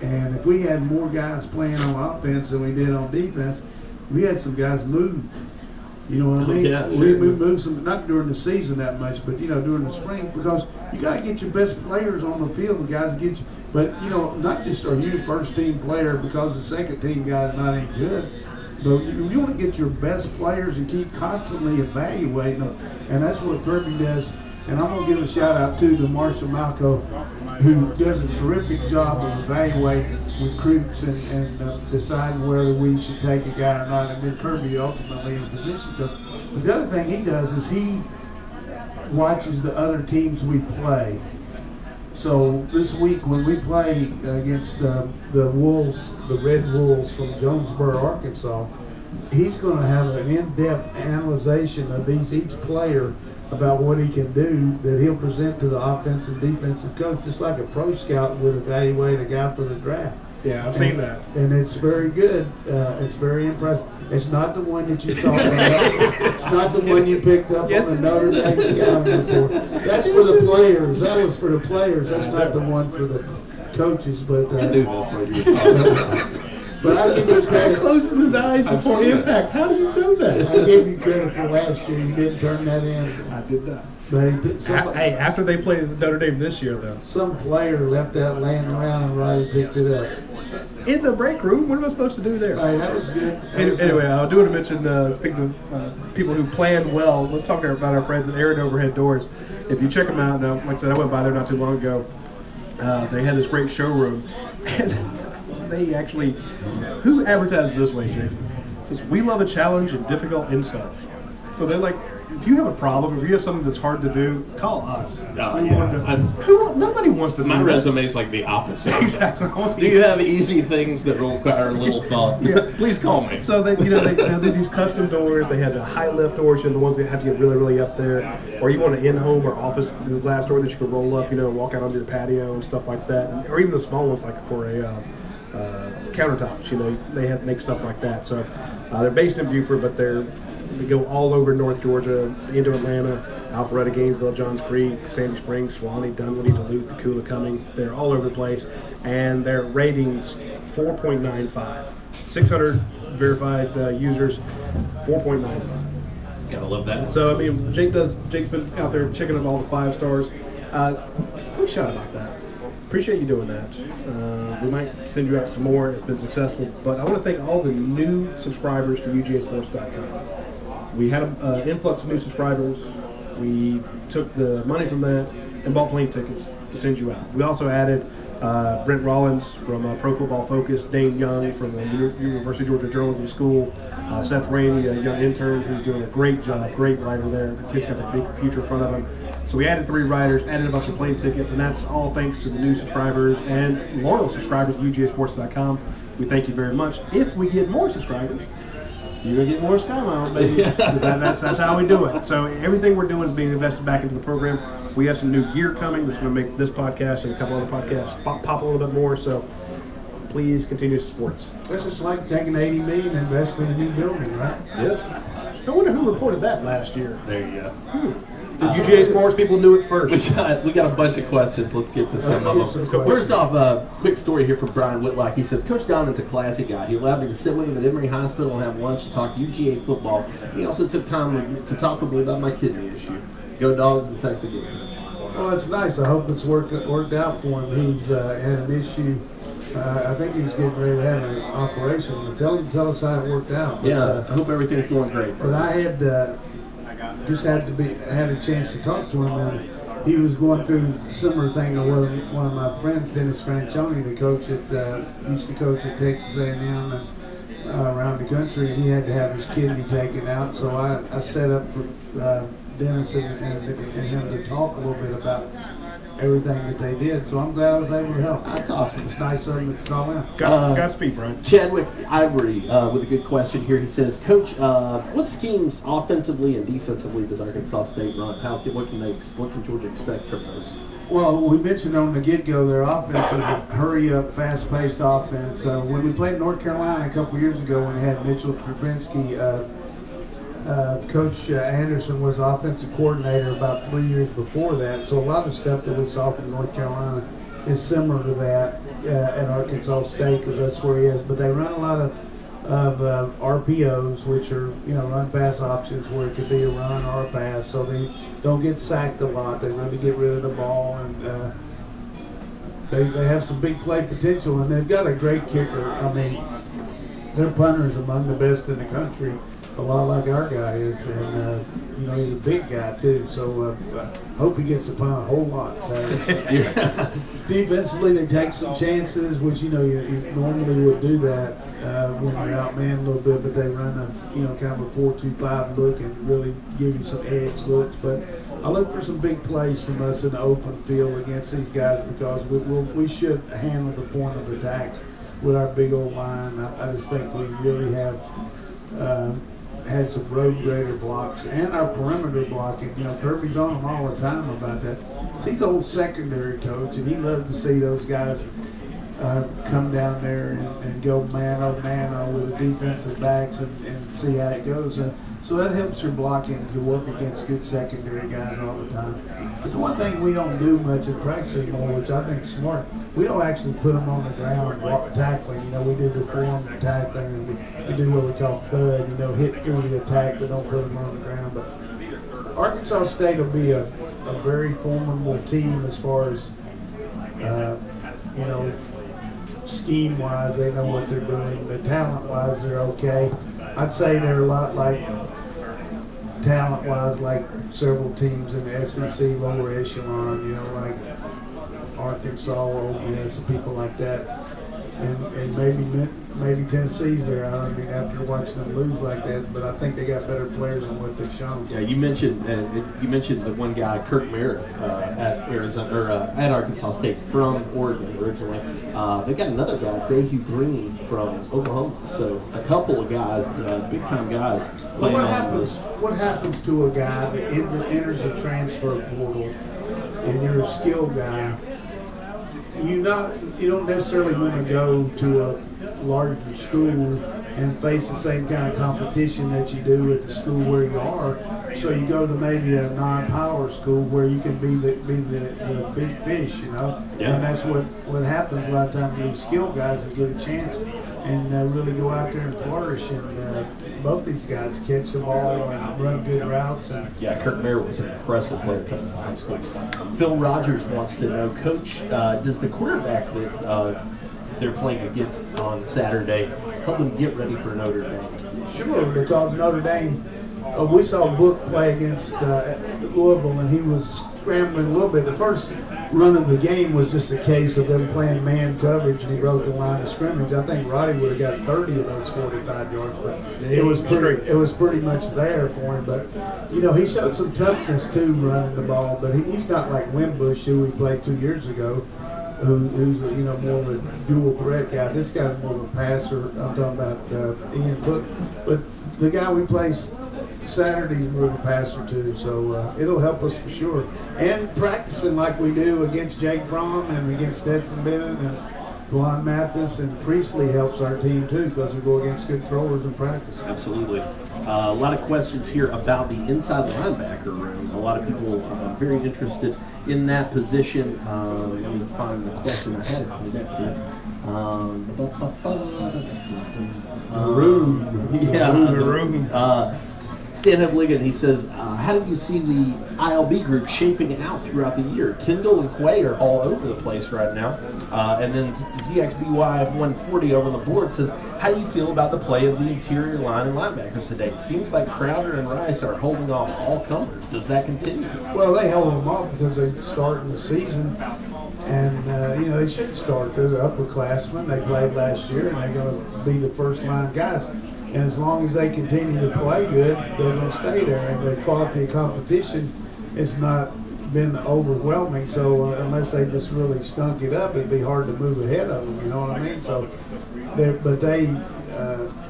And if we had more guys playing on offense than we did on defense, we had some guys move. You know what I mean? Yeah, we sure. moved some, not during the season that much, but during the spring, because you got to get your best players on the field. The guys get you, but not just are you first team player because the second team guy's not any good. But you want to get your best players and keep constantly evaluating them, and that's what Kirby does. And I'm going to give a shout out too to Marshall Malco, who does a terrific job of evaluating recruits and deciding whether we should take a guy or not, and then Kirby ultimately in a position to. But the other thing he does is he watches the other teams we play. So this week when we play against the Wolves, the Red Wolves from Jonesboro, Arkansas, he's going to have an in-depth analyzation of each player about what he can do that he'll present to the offensive and defensive coach, just like a pro scout would evaluate a guy for the draft. Yeah, I've seen that. And it's very good. It's very impressive. It's not the one that you thought about. It's not the one you picked up on the Notre Dame scouting report. That's for the players. That was for the players. That's not the one for the coaches. But I knew that's what you were talking about. But I give this guy closes his eyes before impact. How do you know that? I gave you credit for last year. You didn't turn that in. I did that. But Hey, after they played Notre Dame this year, though. some player left that laying around and Radi picked it up. In the break room, what am I supposed to do there? Hey, that was good. Anyway, I do want to mention, speaking of people who plan well, let's talk about our friends at Aaron Overhead Doors. If you check them out, now, like I said, I went by there not too long ago. They had this great showroom, and they actually, who advertises this way, Jake? It says, we love a challenge and difficult installs. So they're like, if you have a problem, if you have something that's hard to do, call us. Nobody wants to do My that. resume is like the opposite. Exactly. Do you have easy things that require a little thought? Yeah. Please call me. So they do these custom doors. They have the high lift doors, the ones that have to get really, really up there. Or you want an in-home or office glass door that you can roll up, walk out onto your patio and stuff like that. Or even the small ones, like for a countertops. They make stuff like that. So they're based in Beaufort, but they go all over North Georgia, into Atlanta, Alpharetta, Gainesville, Johns Creek, Sandy Springs, Suwanee, Dunwoody, Duluth, Tacoma, Cumming. They're all over the place. And their ratings, 4.95. 600 verified users, 4.95. Gotta love that. So, Jake's been out there checking up all the 5 stars. Quick shout about that. Appreciate you doing that. We might send you out some more. It's been successful. But I want to thank all the new subscribers to UGAsports.com. We had an influx of new subscribers. We took the money from that and bought plane tickets to send you out. We also added Brent Rollins from Pro Football Focus, Dane Young from the University of Georgia Journalism School, Seth Rainey, a young intern who's doing a great job, great writer there. The kid's got a big future in front of him. So we added 3 writers, added a bunch of plane tickets, and that's all thanks to the new subscribers and loyal subscribers at UGAsports.com. We thank you very much. If we get more subscribers, you're going to get more Sky Miles, baby. That's how we do it. So everything we're doing is being invested back into the program. We have some new gear coming that's going to make this podcast and a couple other podcasts pop a little bit more. So please continue to support us. That's just like taking $80 million and investing in a new building, right? Yes. I wonder who reported that last year. There you go. The UGA Sports people knew it first. We got a bunch of questions. Let's get to some of them. First off, quick story here from Brian Whitlock. He says, Coach Donnan's a classy guy. He allowed me to sit with him at Emory Hospital and have lunch and talk UGA football. He also took time to talk with me about my kidney issue. Go Dogs, and thanks again. Well, it's nice. I hope it's worked out for him. He's had an issue. I think he was getting ready to have an operation. Tell us how it worked out. Yeah, I hope everything's going great. But I had had a chance to talk to him, and he was going through a similar thing to one of my friends, Dennis Franchione, the coach used to coach at Texas A&M and around the country, and he had to have his kidney taken out. So I set up for Dennis and him to talk a little bit about everything that they did. So I'm glad I was able to help. That's awesome. It's nice of them to call in. Godspeed, Brian. Chadwick Ivory with a good question here. He says, Coach, what schemes offensively and defensively does Arkansas State run? What can Georgia expect from those? Well, we mentioned on the get-go their offense was a hurry-up, fast-paced offense. When we played North Carolina a couple years ago when they had Mitchell Trubinsky, Coach Anderson was offensive coordinator about 3 years before that. So a lot of stuff that we saw from North Carolina is similar to that at Arkansas State because that's where he is. But they run a lot of RPOs, which are run-pass options where it could be a run or a pass. So they don't get sacked a lot. They run to get rid of the ball, and they have some big play potential, and they've got a great kicker. I mean, their punter's among the best in the country, a lot like our guy is, and you know, he's a big guy too. So hope he gets to punt a whole lot Saturday. Defensively, they take some chances, which you normally would do that when they're outmanned a little bit, but they run a kind of a 4-2-5 look and really give you some edge looks. But I look for some big plays from us in the open field against these guys because we should handle the point of attack with our big old line. I just think we really have had some road grader blocks and our perimeter blocking. You know, Kirby's on them all the time about that. He's an old secondary coach, and he loves to see those guys come down there and go man with the defensive backs and see how it goes. And so that helps your blocking to work against good secondary guys all the time. But the one thing we don't do much in practice anymore, which I think is smart, we don't actually put them on the ground tackling. You know, we do the form tackling, and we do what we call thud, hit through the attack, but don't put them on the ground. But Arkansas State will be a very formidable team as far as, scheme-wise, they know what they're doing. But talent-wise, they're okay. I'd say they're a lot like, talent-wise, like several teams in the SEC lower echelon, like Arkansas, Ole Miss, people like that. And maybe Tennessee's there. I mean, after watching them lose like that, but I think they got better players than what they've shown. Yeah, you mentioned the one guy, Kirk Merritt, at Arizona or at Arkansas State from Oregon originally. They got another guy, Hugh Green from Oklahoma. So a couple of guys, big time guys. What happens to a guy that enters a transfer portal and you're a skilled guy? You don't necessarily want to go to a larger school and face the same kind of competition that you do at the school where you are. So you go to maybe a non-power school where you can be the big fish, Yeah. And that's what happens a lot of times with these skilled guys that get a chance and really go out there and flourish. And both these guys catch the ball and run good routes. Yeah, Kirk Merritt was an impressive player coming out of high school. Phil Rogers wants to know, Coach, does the quarterback that they're playing against on Saturday help them get ready for Notre Dame? Sure, because Notre Dame, we saw Book play against Louisville, and he was scrambling a little bit. The first run of the game was just a case of them playing man coverage, and he broke the line of scrimmage. I think Radi would have got 30 of those 45 yards, but it was pretty much there for him. But he showed some toughness too running the ball. But he's not like Wimbush, who we played 2 years ago, who's more of a dual threat guy. This guy's more of a passer. I'm talking about Ian Book, but the guy we play Saturday's more of a passer too, so it'll help us for sure. And practicing like we do against Jake Fromm and against Stetson Bennett and Juan Mathis and Priestley helps our team too because we go against good throwers in practice. Absolutely. A lot of questions here about the inside linebacker room. A lot of people are very interested in that position. Let me find the question I had it back here. The room. Stan Hebligan, he says, how do you see the ILB group shaping out throughout the year? Tyndall and Quay are all over the place right now. And then ZXBY140 over on the board says, how do you feel about the play of the interior line and linebackers today? It seems like Crowder and Rice are holding off all comers. Does that continue? Well, they held them off because they started the season. And, they should start. They're the upperclassmen. They played last year, and they're going to be the first-line guys. And as long as they continue to play good, they're going to stay there. And the quality of competition has not been overwhelming. So unless they just really stunk it up, it'd be hard to move ahead of them. You know what I mean? So,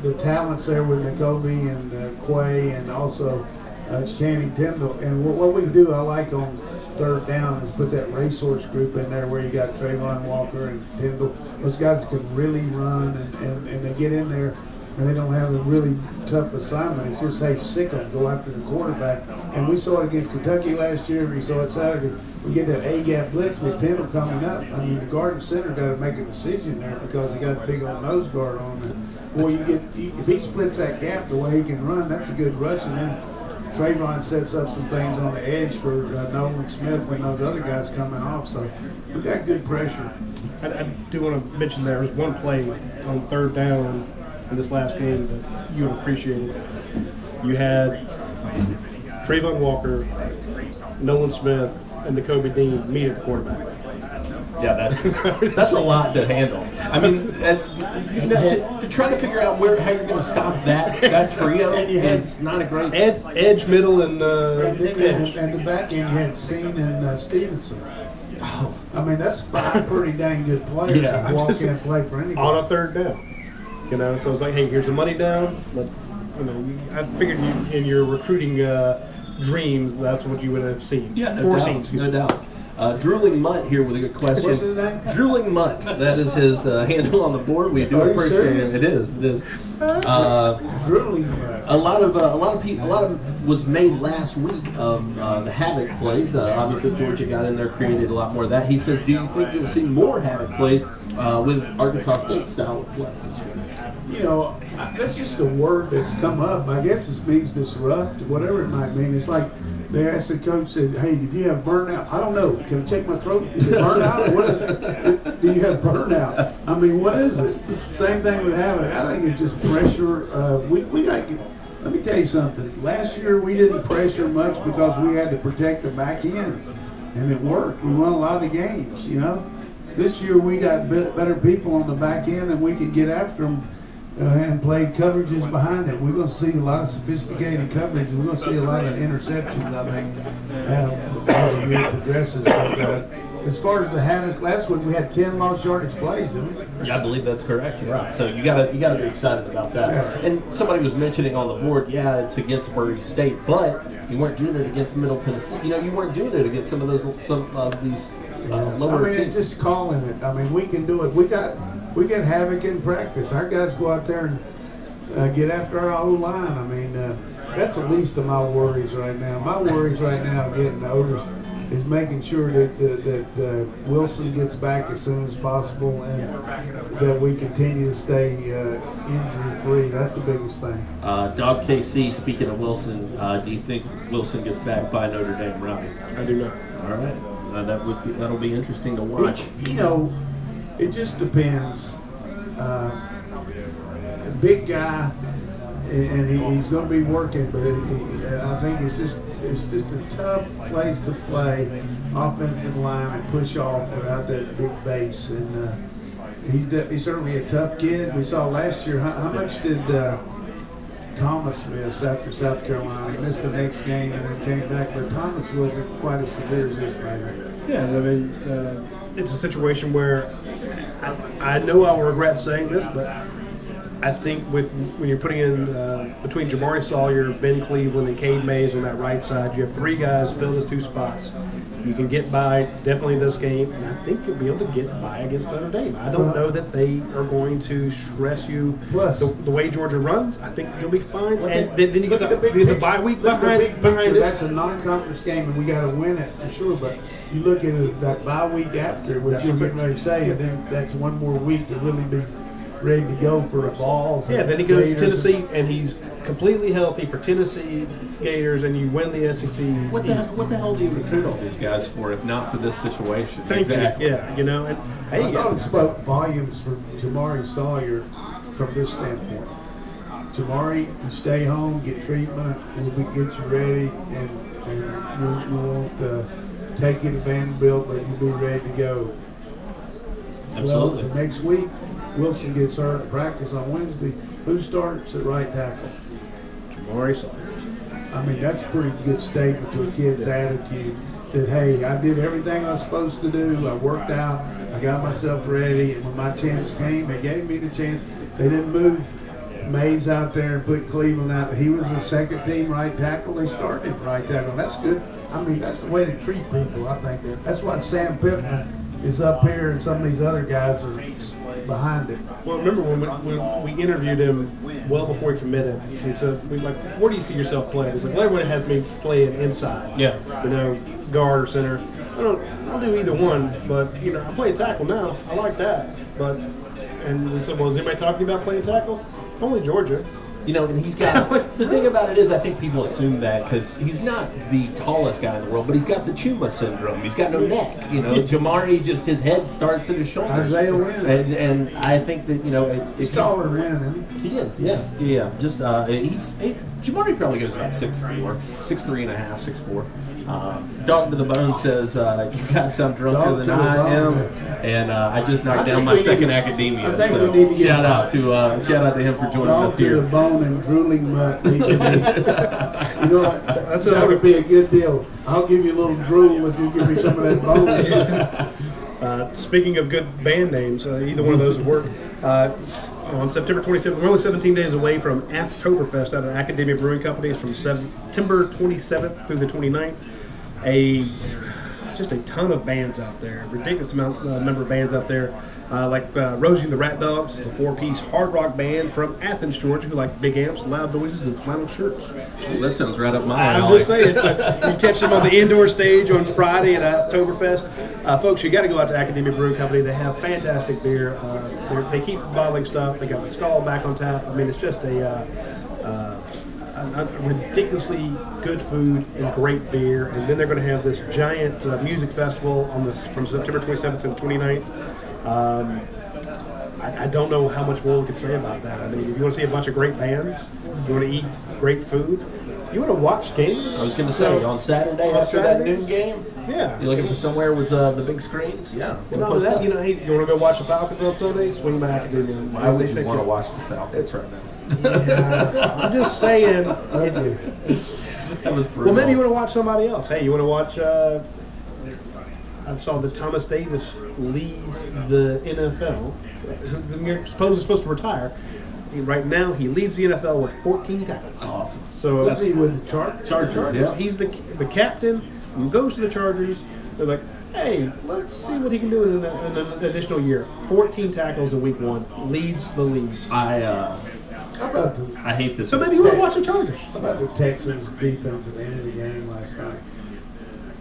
the talents there with Nakobe and Quay and also Channing Tyndall. And what we do, I like on third down, is put that racehorse group in there where you got Trayvon Walker and Tyndall. Those guys can really run and they get in there. And they don't have a really tough assignment. It's just, hey, sick them, go after the quarterback. And we saw it against Kentucky last year. We saw it Saturday. We get that A-gap blitz with Tyndall coming up. I mean, the guard and center got to make a decision there because he got a big old nose guard on. And boy, if he splits that gap the way he can run, that's a good rush. And then Trayvon sets up some things on the edge for Nolan Smith and those other guys coming off. So we got good pressure. I do want to mention there was one play on third down in this last game that you would appreciate it. You had Trayvon Walker, Nolan Smith, and N'Kobe Dean meet at the quarterback. Yeah, that's a lot to handle. I mean, that's to try to figure out how you're going to stop that trio. It's not a great edge, middle, and edge. And the back end, you had Seen and Stevenson. Oh. I mean, that's 5 pretty dang good players that walk in and play for anybody. On a third down. So it's like, hey, here's the money down. But, I figured in your recruiting dreams, that's what you would have seen. Yeah, no doubt. Drooling Mutt here with a good question. What's his name? Drooling Mutt. That is his handle on the board. We do appreciate it. It is. Drooling Mutt. A lot of was made last week of the Havoc plays. Obviously, Georgia got in there, created a lot more of that. He says, do you think you'll see more Havoc plays with Arkansas State style of play? That's just a word that's come up. I guess it means disrupt, whatever it might mean. It's like they asked the coach, said, hey, did you have burnout? I don't know. Can I check my throat? Is it burnout? Do you have burnout? I mean, what is it? Same thing with having. I think it's just pressure. We got. Let me tell you something. Last year we didn't pressure much because we had to protect the back end, and it worked. We won a lot of games. This year we got better people on the back end, and we can get after them. And played coverages behind it. We're going to see a lot of sophisticated coverage. We're going to see a lot of interceptions, I think, as the year progresses. But, as far as the Havoc, last week we had 10 lost yardage plays, didn't we? Yeah, I believe that's correct. Yeah. So you got to be excited about that. Yeah. And somebody was mentioning on the board, it's against Murray State, but you weren't doing it against Middle Tennessee. You weren't doing it against some of these lower teams. Just calling it. I mean, we can do it. We get Havoc in practice. Our guys go out there and get after our O-line. I mean, that's the least of my worries right now. My worries right now, getting older, is making sure that Wilson gets back as soon as possible and that we continue to stay injury-free. That's the biggest thing. Dog KC, speaking of Wilson, do you think Wilson gets back by Notre Dame, Radi? I do not. All right. That'll be interesting to watch. It just depends. Big guy, and he's going to be working, but I think it's just a tough place to play offensive line and push off without that big base. And he's certainly a tough kid. We saw last year how much did Thomas miss after South Carolina? He missed the next game and then came back, but Thomas wasn't quite as severe as this man. Yeah, I mean, it's a situation where I know I will regret saying this, but I think when you're putting in between Jamari Sawyer, Ben Cleveland, and Cade Mays on that right side, you have 3 guys fill those 2 spots. You can get by definitely this game, and I think you'll be able to get by against Notre Dame. I don't know that they are going to stress you. Plus, the way Georgia runs, I think you'll be fine. And then you get the bye week behind it. That's a non-conference game, and we got to win it for sure. But you look at that bye week after, what you're getting ready to say, and then that's one more week to really be ready to go for the balls. Yeah, then he goes to Tennessee, and he's completely healthy for Tennessee Gators, and you win the SEC. What the hell do you recruit all these guys for, if not for this situation? Exactly. Yeah, and I thought it spoke volumes for Jamari Sawyer from this standpoint. Jamari, you stay home, get treatment, we'll get you ready, and we won't take you to Vanderbilt, but you'll be ready to go. Absolutely. Well, next week, Wilson gets hurt at practice on Wednesday. Who starts at right tackle? Jamari Sawyer. I mean, that's a pretty good statement to a kid's attitude that, hey, I did everything I was supposed to do. I worked out. I got myself ready. And when my chance came, they gave me the chance. They didn't move Mays out there and put Cleveland out. He was the second team right tackle. They started right tackle. That's good. I mean, that's the way to treat people, I think. That's why Sam Pittman is up here and some of these other guys are behind it. Well, remember when we interviewed him well before he committed, he said, where do you see yourself playing? He's like, well, everybody has me playing inside. Yeah. Guard or center. I'll do either one, but, I'm playing tackle now. I like that. And we said, well, is anybody talking about playing tackle? Only Georgia. And he's got the thing about it is, I think people assume that because he's not the tallest guy in the world, but he's got the Chuma syndrome. He's got no neck. Jamari just his head starts at his shoulders. Isaiah Wynn. And I think that He's taller than Wynn, isn't he? he is. Yeah. Just Jamari probably goes about 6'4", 6'3.5", 6'4". Dog to the Bone says, you guys sound drunker than I am, and I just knocked down my second academia. I think So we need to get shout out to him for joining Dog us to the here. Bone and drooling mutt. That would be a good deal. I'll give you a little drool if you give me some of that bone. Speaking of good band names, either one of those would work. On September 27th, we're only 17 days away from Aftoberfest out at Academia Brewing Company. It's from September 27th through the 29th. Just a ton of bands out there, ridiculous number of bands out there, like Rosie and the Rat Dogs, a 4-piece hard rock band from Athens, Georgia, who like big amps, loud noises, and flannel shirts. Well, that sounds right up my I'm alley. just saying, you catch them on the indoor stage on Friday at Oktoberfest. Folks, you got to go out to Academia Brewing Company. They have fantastic beer. They keep bottling stuff. They got the Skull back on tap. I mean, it's just a ridiculously good food and great beer. And then they're going to have this giant music festival from September 27th to the 29th. I don't know how much more we could say about that. I mean, if you want to see a bunch of great bands, you want to eat great food, you want to watch games. I was going to say, on Saturday after that noon game, yeah. you looking for somewhere with the big screens? Yeah. Well, hey, you want to go watch the Falcons on Sunday? Swing by Academia. Why would you want to watch the Falcons right now? Yeah, I'm just saying. That was brutal. Well, maybe you want to watch somebody else. Hey, you want to watch? I saw that Thomas Davis leads the NFL. You're supposed to retire. Right now, he leads the NFL with 14 tackles. Awesome. So What's he with the Chargers? Chargers. Yeah. He's the captain. And goes to the Chargers. They're like, hey, let's see what he can do in an additional year. 14 tackles in week 1. Leads the league. How about I hate this. So maybe you want to watch the Chargers. the Texans defense at the end of the game last night?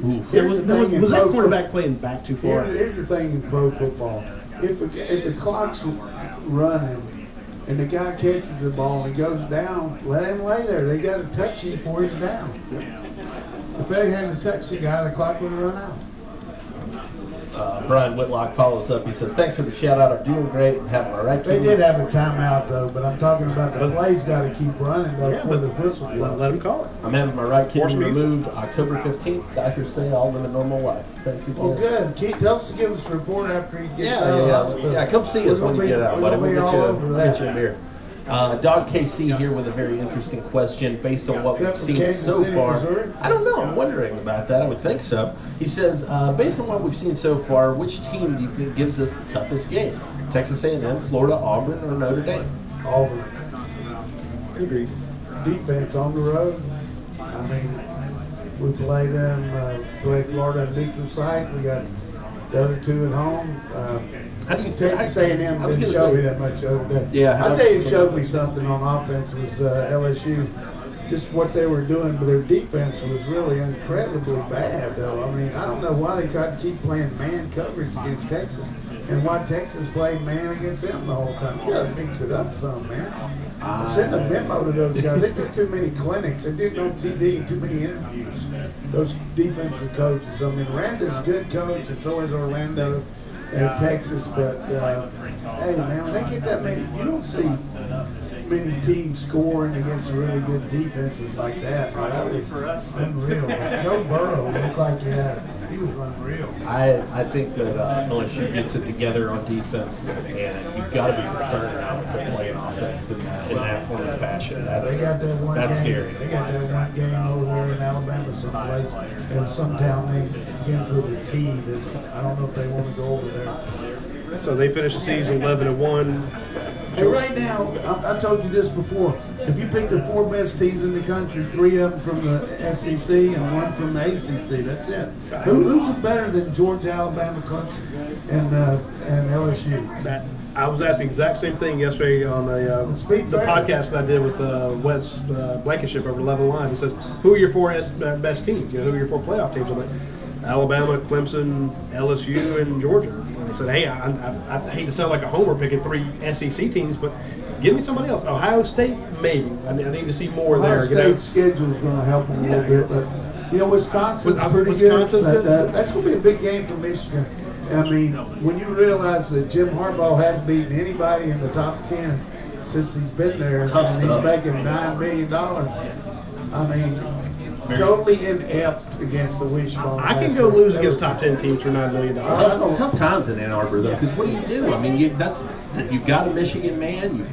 Oof. Here's the thing in Was that pro quarterback playing back too far? Here's the thing in pro football. If the clock's running and the guy catches the ball and he goes down, let him lay there. They got to touch him before he's down. If they hadn't touched the guy, the clock would have run out. Brian Whitlock follows up. He says, thanks for the shout out. I'm doing great. Having my right They team. did have a timeout though, but I'm talking about the play's got to keep running though before the whistle blows. Let him call it. I'm having my right Force kidney me. removed October 15th. Doctors say I'll live a normal life. Thanks again. Well, good. Keith, tell us to give us a report after he gets out of the hospital. Yeah, come see us We're when you gonna get be- out. we're buddy. gonna be We'll all over get you a that. beer. Dog KC here with a very interesting question based on what we've Except for seen Kansas so City, far. Missouri? I don't know. I'm wondering about that. I would think so. He says, based on what we've seen so far, which team do you think gives us the toughest game? Texas A&M, Florida, Auburn, or Notre Dame? Auburn. Agreed. Defense on the road. I mean, we played them, played Florida at neutral site. We got the other two at home. How do you feel? Texas A&M I was didn't gonna show say- me that much the other day. Yeah, I'll tell you, who showed me something on offense was LSU. Just what they were doing, but their defense was really incredibly bad, though. I mean, I don't know why they tried to keep playing man coverage against Texas, and why Texas played man against them the whole time. You got to mix it up some, man. Send a memo to those guys. They do too many clinics. They do no TV, too many interviews. Those defensive coaches. I mean, Randa's a good coach, and so is Orlando and Texas. But hey, man, when they get that many, you don't see many teams scoring against really good defenses like that. Man, that was unreal. Joe Burrow looked like he was unreal. I think that LSU gets it together on defense, and you've got to be concerned to play an offense in that form and fashion. They got that one That's game. scary. They got that one game over there in Alabama someplace. In some town named begins with a T that I don't know if they want to go over there. So they finished the season 11-1. Hey, right now, I told you this before. If you pick the 4 best teams in the country, 3 of them from the SEC and 1 from the ACC, that's it. Who's better than Georgia, Alabama, Clemson, and LSU? I was asking the exact same thing yesterday on the podcast that I did with Wes Blankenship over 11 Line. He says, who are your 4 best teams? Who are your 4 playoff teams? I'm like, Alabama, Clemson, LSU, and Georgia. They said, hey, I hate to sound like a homer picking 3 SEC teams, but give me somebody else. Ohio State, maybe. I need to see more Ohio there. State's schedule is going to help them a little bit, but Wisconsin's pretty Wisconsin's good. good. That's going to be a big game for Michigan. I mean, when you realize that Jim Harbaugh hadn't beaten anybody in the top 10 since he's been there, Tough and stuff. he's making $9 million. I mean, totally inept against the wishbone. I can go lose against top 10 teams for $9 million. Tough times in Ann Arbor, though, because what do you do? I mean, you got a Michigan man.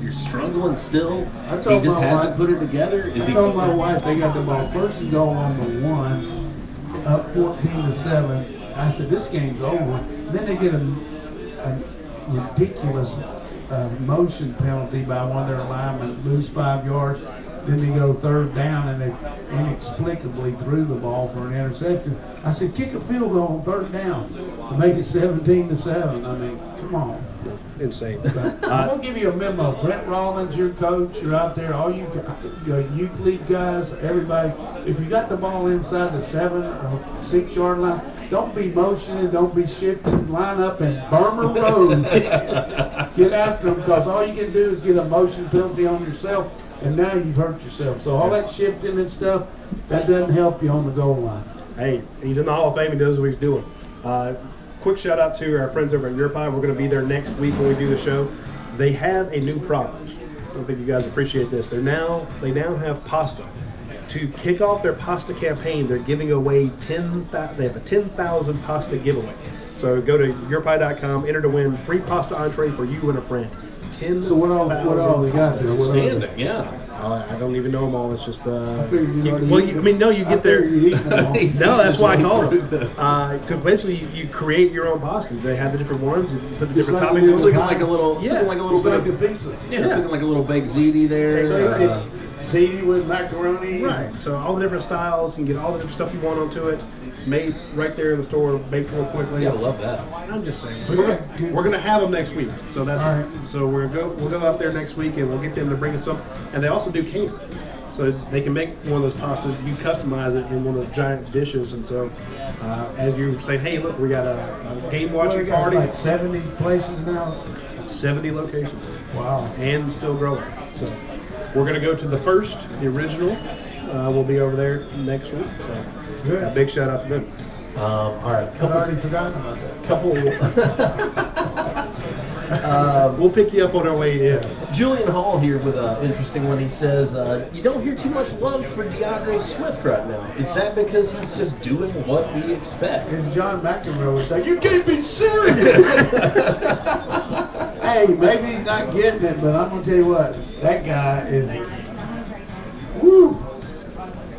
You're struggling still. I He told just my hasn't wife- put it together. Is I he? told my wife they got the ball first and goal on the 1, up 14-7. I said, this game's over. Then they get a ridiculous motion penalty by one of their linemen, lose 5 yards. Then they go 3rd down and they inexplicably threw the ball for an interception. I said, kick a field goal on 3rd down to make it 17-7. I mean, come on. Insane. I'm gonna give you a memo. Brent Rollins, your coach, you're out there. All you youth league guys, everybody. If you got the ball inside the 7 or 6 yard line, don't be motioning, don't be shifting. Line up and Burmer Road. Get after them, because all you can do is get a motion penalty on yourself, and now you've hurt yourself. So all that shifting and stuff, that doesn't help you on the goal line. Hey, he's in the Hall of Fame. He knows what he's doing. Quick shout out to our friends over at Your Pie. We're going to be there next week when we do the show. They have a new product. I don't think you guys appreciate this. They now have pasta. To kick off their pasta campaign, they're giving away they have a 10,000 pasta giveaway. So go to yourpie.com, enter to win free pasta entree for you and a friend. 10,000. So what all they got there? What all- Standing, yeah. I don't even know them all. It's just figured you you already get there. No, No, that's why I called them. Eventually, you create your own pasta. They have the different ones. You put the different like toppings. we It's do looking like a little, Yeah. it's looking like a little It's bit like of, a pizza. yeah, it's looking like a little baked ziti there. Ziti with macaroni. Right. So all the different styles, you can get all the different stuff you want onto it. Made right there in the store, baked real quickly. Yeah, I love that. I'm just saying. So we're gonna have them next week. So that's All right. so we'll go out there next week and we'll get them to bring us some. And they also do catering, so they can make one of those pastas. You customize it in one of those giant dishes. And so as you say, hey, look, we got a game What, watching we got party. like 70 places now. 70 locations. Wow. And still growing. So we're going to go to the first, the original. We'll be over there next week. So Good. a big shout out to them. All right, I'd already forgotten about that. We'll pick you up on our way in. Julian Hall here with an interesting one. He says, you don't hear too much love for DeAndre Swift right now. Is that because he's just doing what we expect? And John McEnroe was like, you can't be serious. Hey, maybe he's not getting it, but I'm going to tell you what, that guy is, woo.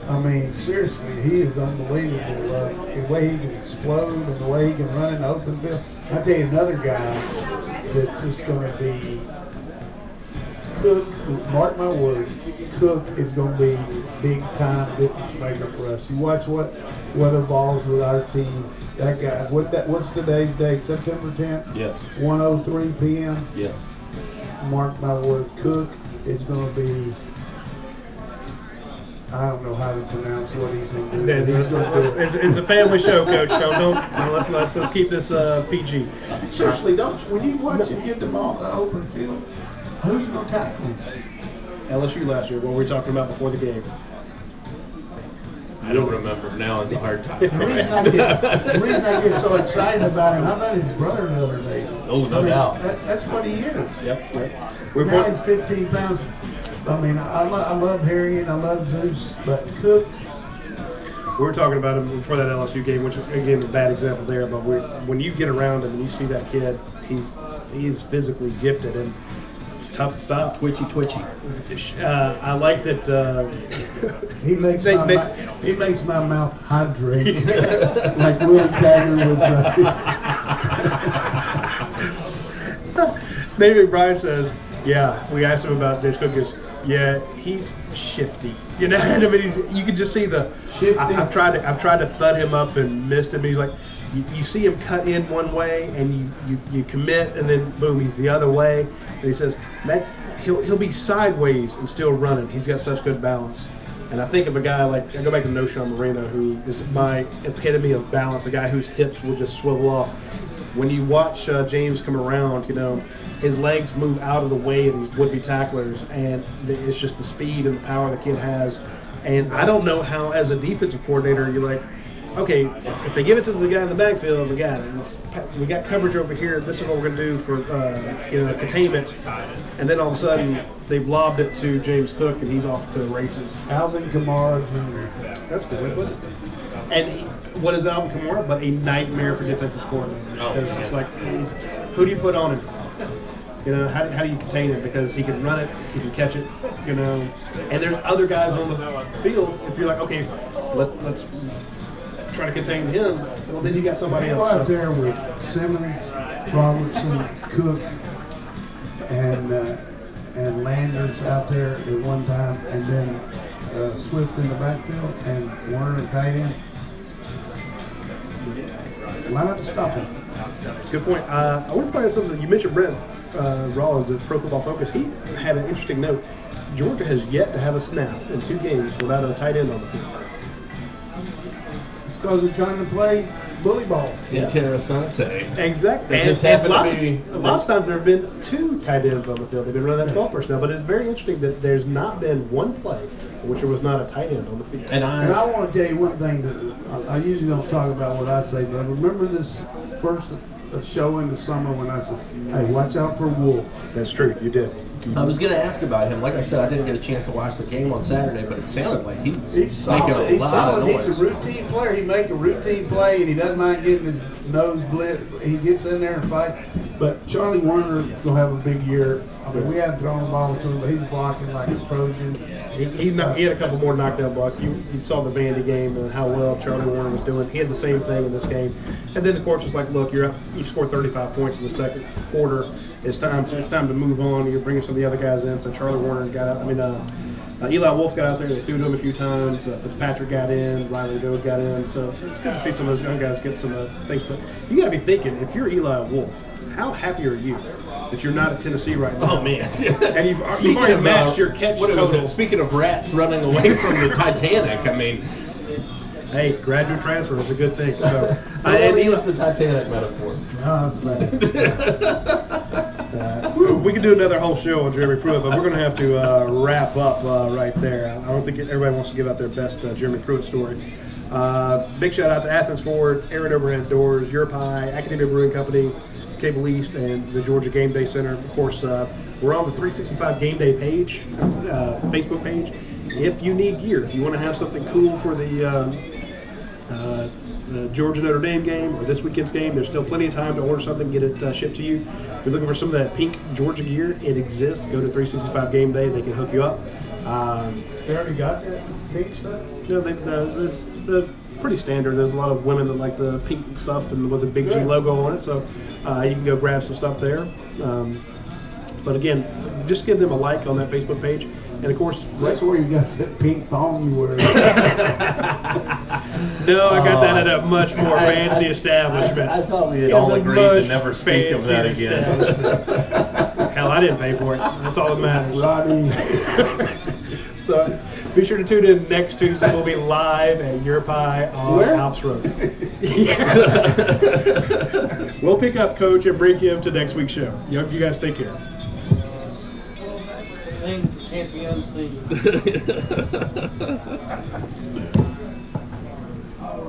I mean, seriously, he is unbelievable. The way he can explode and the way he can run in the open field. I tell you another guy that's just going to be Cook. Mark my word, Cook is going to be big time difference maker for us. You watch what evolves with our team. That guy. What's today's date? September 10th. Yes. 1:03 p.m. Yes. Mark my word, Cook is going to be. I don't know how to pronounce what he's going to do. He's gonna do it. It's a family show, Coach. Don't let's keep this PG. Seriously, when you watch him get the ball to open field, who's going to tackle him? LSU last year. What were we talking about before the game? I don't remember. Now is a hard time. The reason I get so excited about him, I met his brother the other day. Oh, no doubt. That's what he is. Yep. Now he's 15 pounds. I mean, I love Harry and I love Zeus, but Cook. We were talking about him before that LSU game, which again a bad example there. But when you get around him and you see that kid, he's physically gifted and it's tough to stop. Twitchy. I like that. He makes my mouth hydrate, like Willie Taggart would say. Maybe Brian says, "Yeah." We asked him about James Cook. Is he's shifty. You know, I mean, you can just see the Shifty. I've tried to thud him up and missed him. He's like, you see him cut in one way and you commit and then boom, he's the other way. And he says that he'll be sideways and still running. He's got such good balance. And I think of a guy like, I go back to Noshawn Marino, who is my epitome of balance, a guy whose hips will just swivel off. when you watch James come around, his legs move out of the way of these would-be tacklers, and it's just the speed and the power the kid has. And I don't know how, as a defensive coordinator, you're like, okay, if they give it to the guy in the backfield, we got coverage over here. This is what we're going to do for containment. And then all of a sudden, they've lobbed it to James Cook, and he's off to the races. Alvin Kamara Jr. That's good way to put it. And what is Alvin Kamara but a nightmare for defensive coordinators? Because it's like, who do you put on him? How do you contain him? Because he can run it, he can catch it, And there's other guys on the field. If you're like, okay, let's try to contain him, well, then you got somebody else. Out there with Simmons, Robertson, Cook, and Landers out there at one time, and then Swift in the backfield, and Warner at tight end. Line up to stop him. Good point. I want to point out something. You mentioned Brent Rollins at Pro Football Focus. He had an interesting note. Georgia has yet to have a snap in 2 games without a tight end on the field. It's because they're trying to play bully ball. Interessante. Exactly. And lots of times there have been 2 tight ends on the field. They've been running that 12 personnel, but it's very interesting that there's not been one play in which there was not a tight end on the field. And I want to tell you one thing that I usually don't talk about what I say, but I remember this first show in the summer when I said, hey, watch out for Wolf. That's true. You did. I was going to ask about him. Like I said, I didn't get a chance to watch the game on Saturday, but it sounded like he was he's making solid. a lot of noise. He's a routine player. He make a routine play, and he doesn't mind getting his nose blit. He gets in there and fights. But Charlie Warner will have a big year. I mean, we hadn't thrown the ball to him, but he's blocking like a Trojan. He had a couple more knockdown blocks. You saw the Vandy game and how well Charlie Warner was doing. He had the same thing in this game. And then the coach was like, look, you scored 35 points in the second quarter. It's time to move on. You're bringing some of the other guys in. So Charlie Warner got out. Eli Wolf got out there. They threw to him a few times. Fitzpatrick got in. Riley Doe got in. So it's good to see some of those young guys get some things. But you got to be thinking, if you're Eli Wolf, how happy are you that you're not at Tennessee right now? Oh, man. And you've already matched your catch total. Speaking of rats running away from the Titanic, I mean. Hey, graduate transfer is a good thing. So, and he was the Titanic metaphor. No, that's bad. We could do another whole show on Jeremy Pruitt, but we're going to have to wrap up right there. I don't think everybody wants to give out their best Jeremy Pruitt story. Big shout out to Athens Ford, Aaron Overhead Doors, Europe High, Academia Brewing Company, Cable East, and the Georgia Game Day Center. Of course, we're on the 365 Game Day page, Facebook page. If you need gear, if you want to have something cool for the Georgia Notre Dame game or this weekend's game, there's still plenty of time to order something, get it shipped to you. If you're looking for some of that pink Georgia gear, it exists. Go to 365 Game Day; they can hook you up. They already got that pink stuff? No, it's pretty standard. There's a lot of women that like the pink stuff and with a big G logo on it, so you can go grab some stuff there. But again, just give them a like on that Facebook page. And of course, that's where you got that pink thong you wear. No, I got that at a much more fancy establishment. I thought we had all agreed to never speak of that again. Hell, I didn't pay for it. That's all that matters. Radi. So be sure to tune in next Tuesday. We'll be live at Europe High on Alps Road. We'll pick up Coach and bring him to next week's show. You guys take care. Things can't be unseen.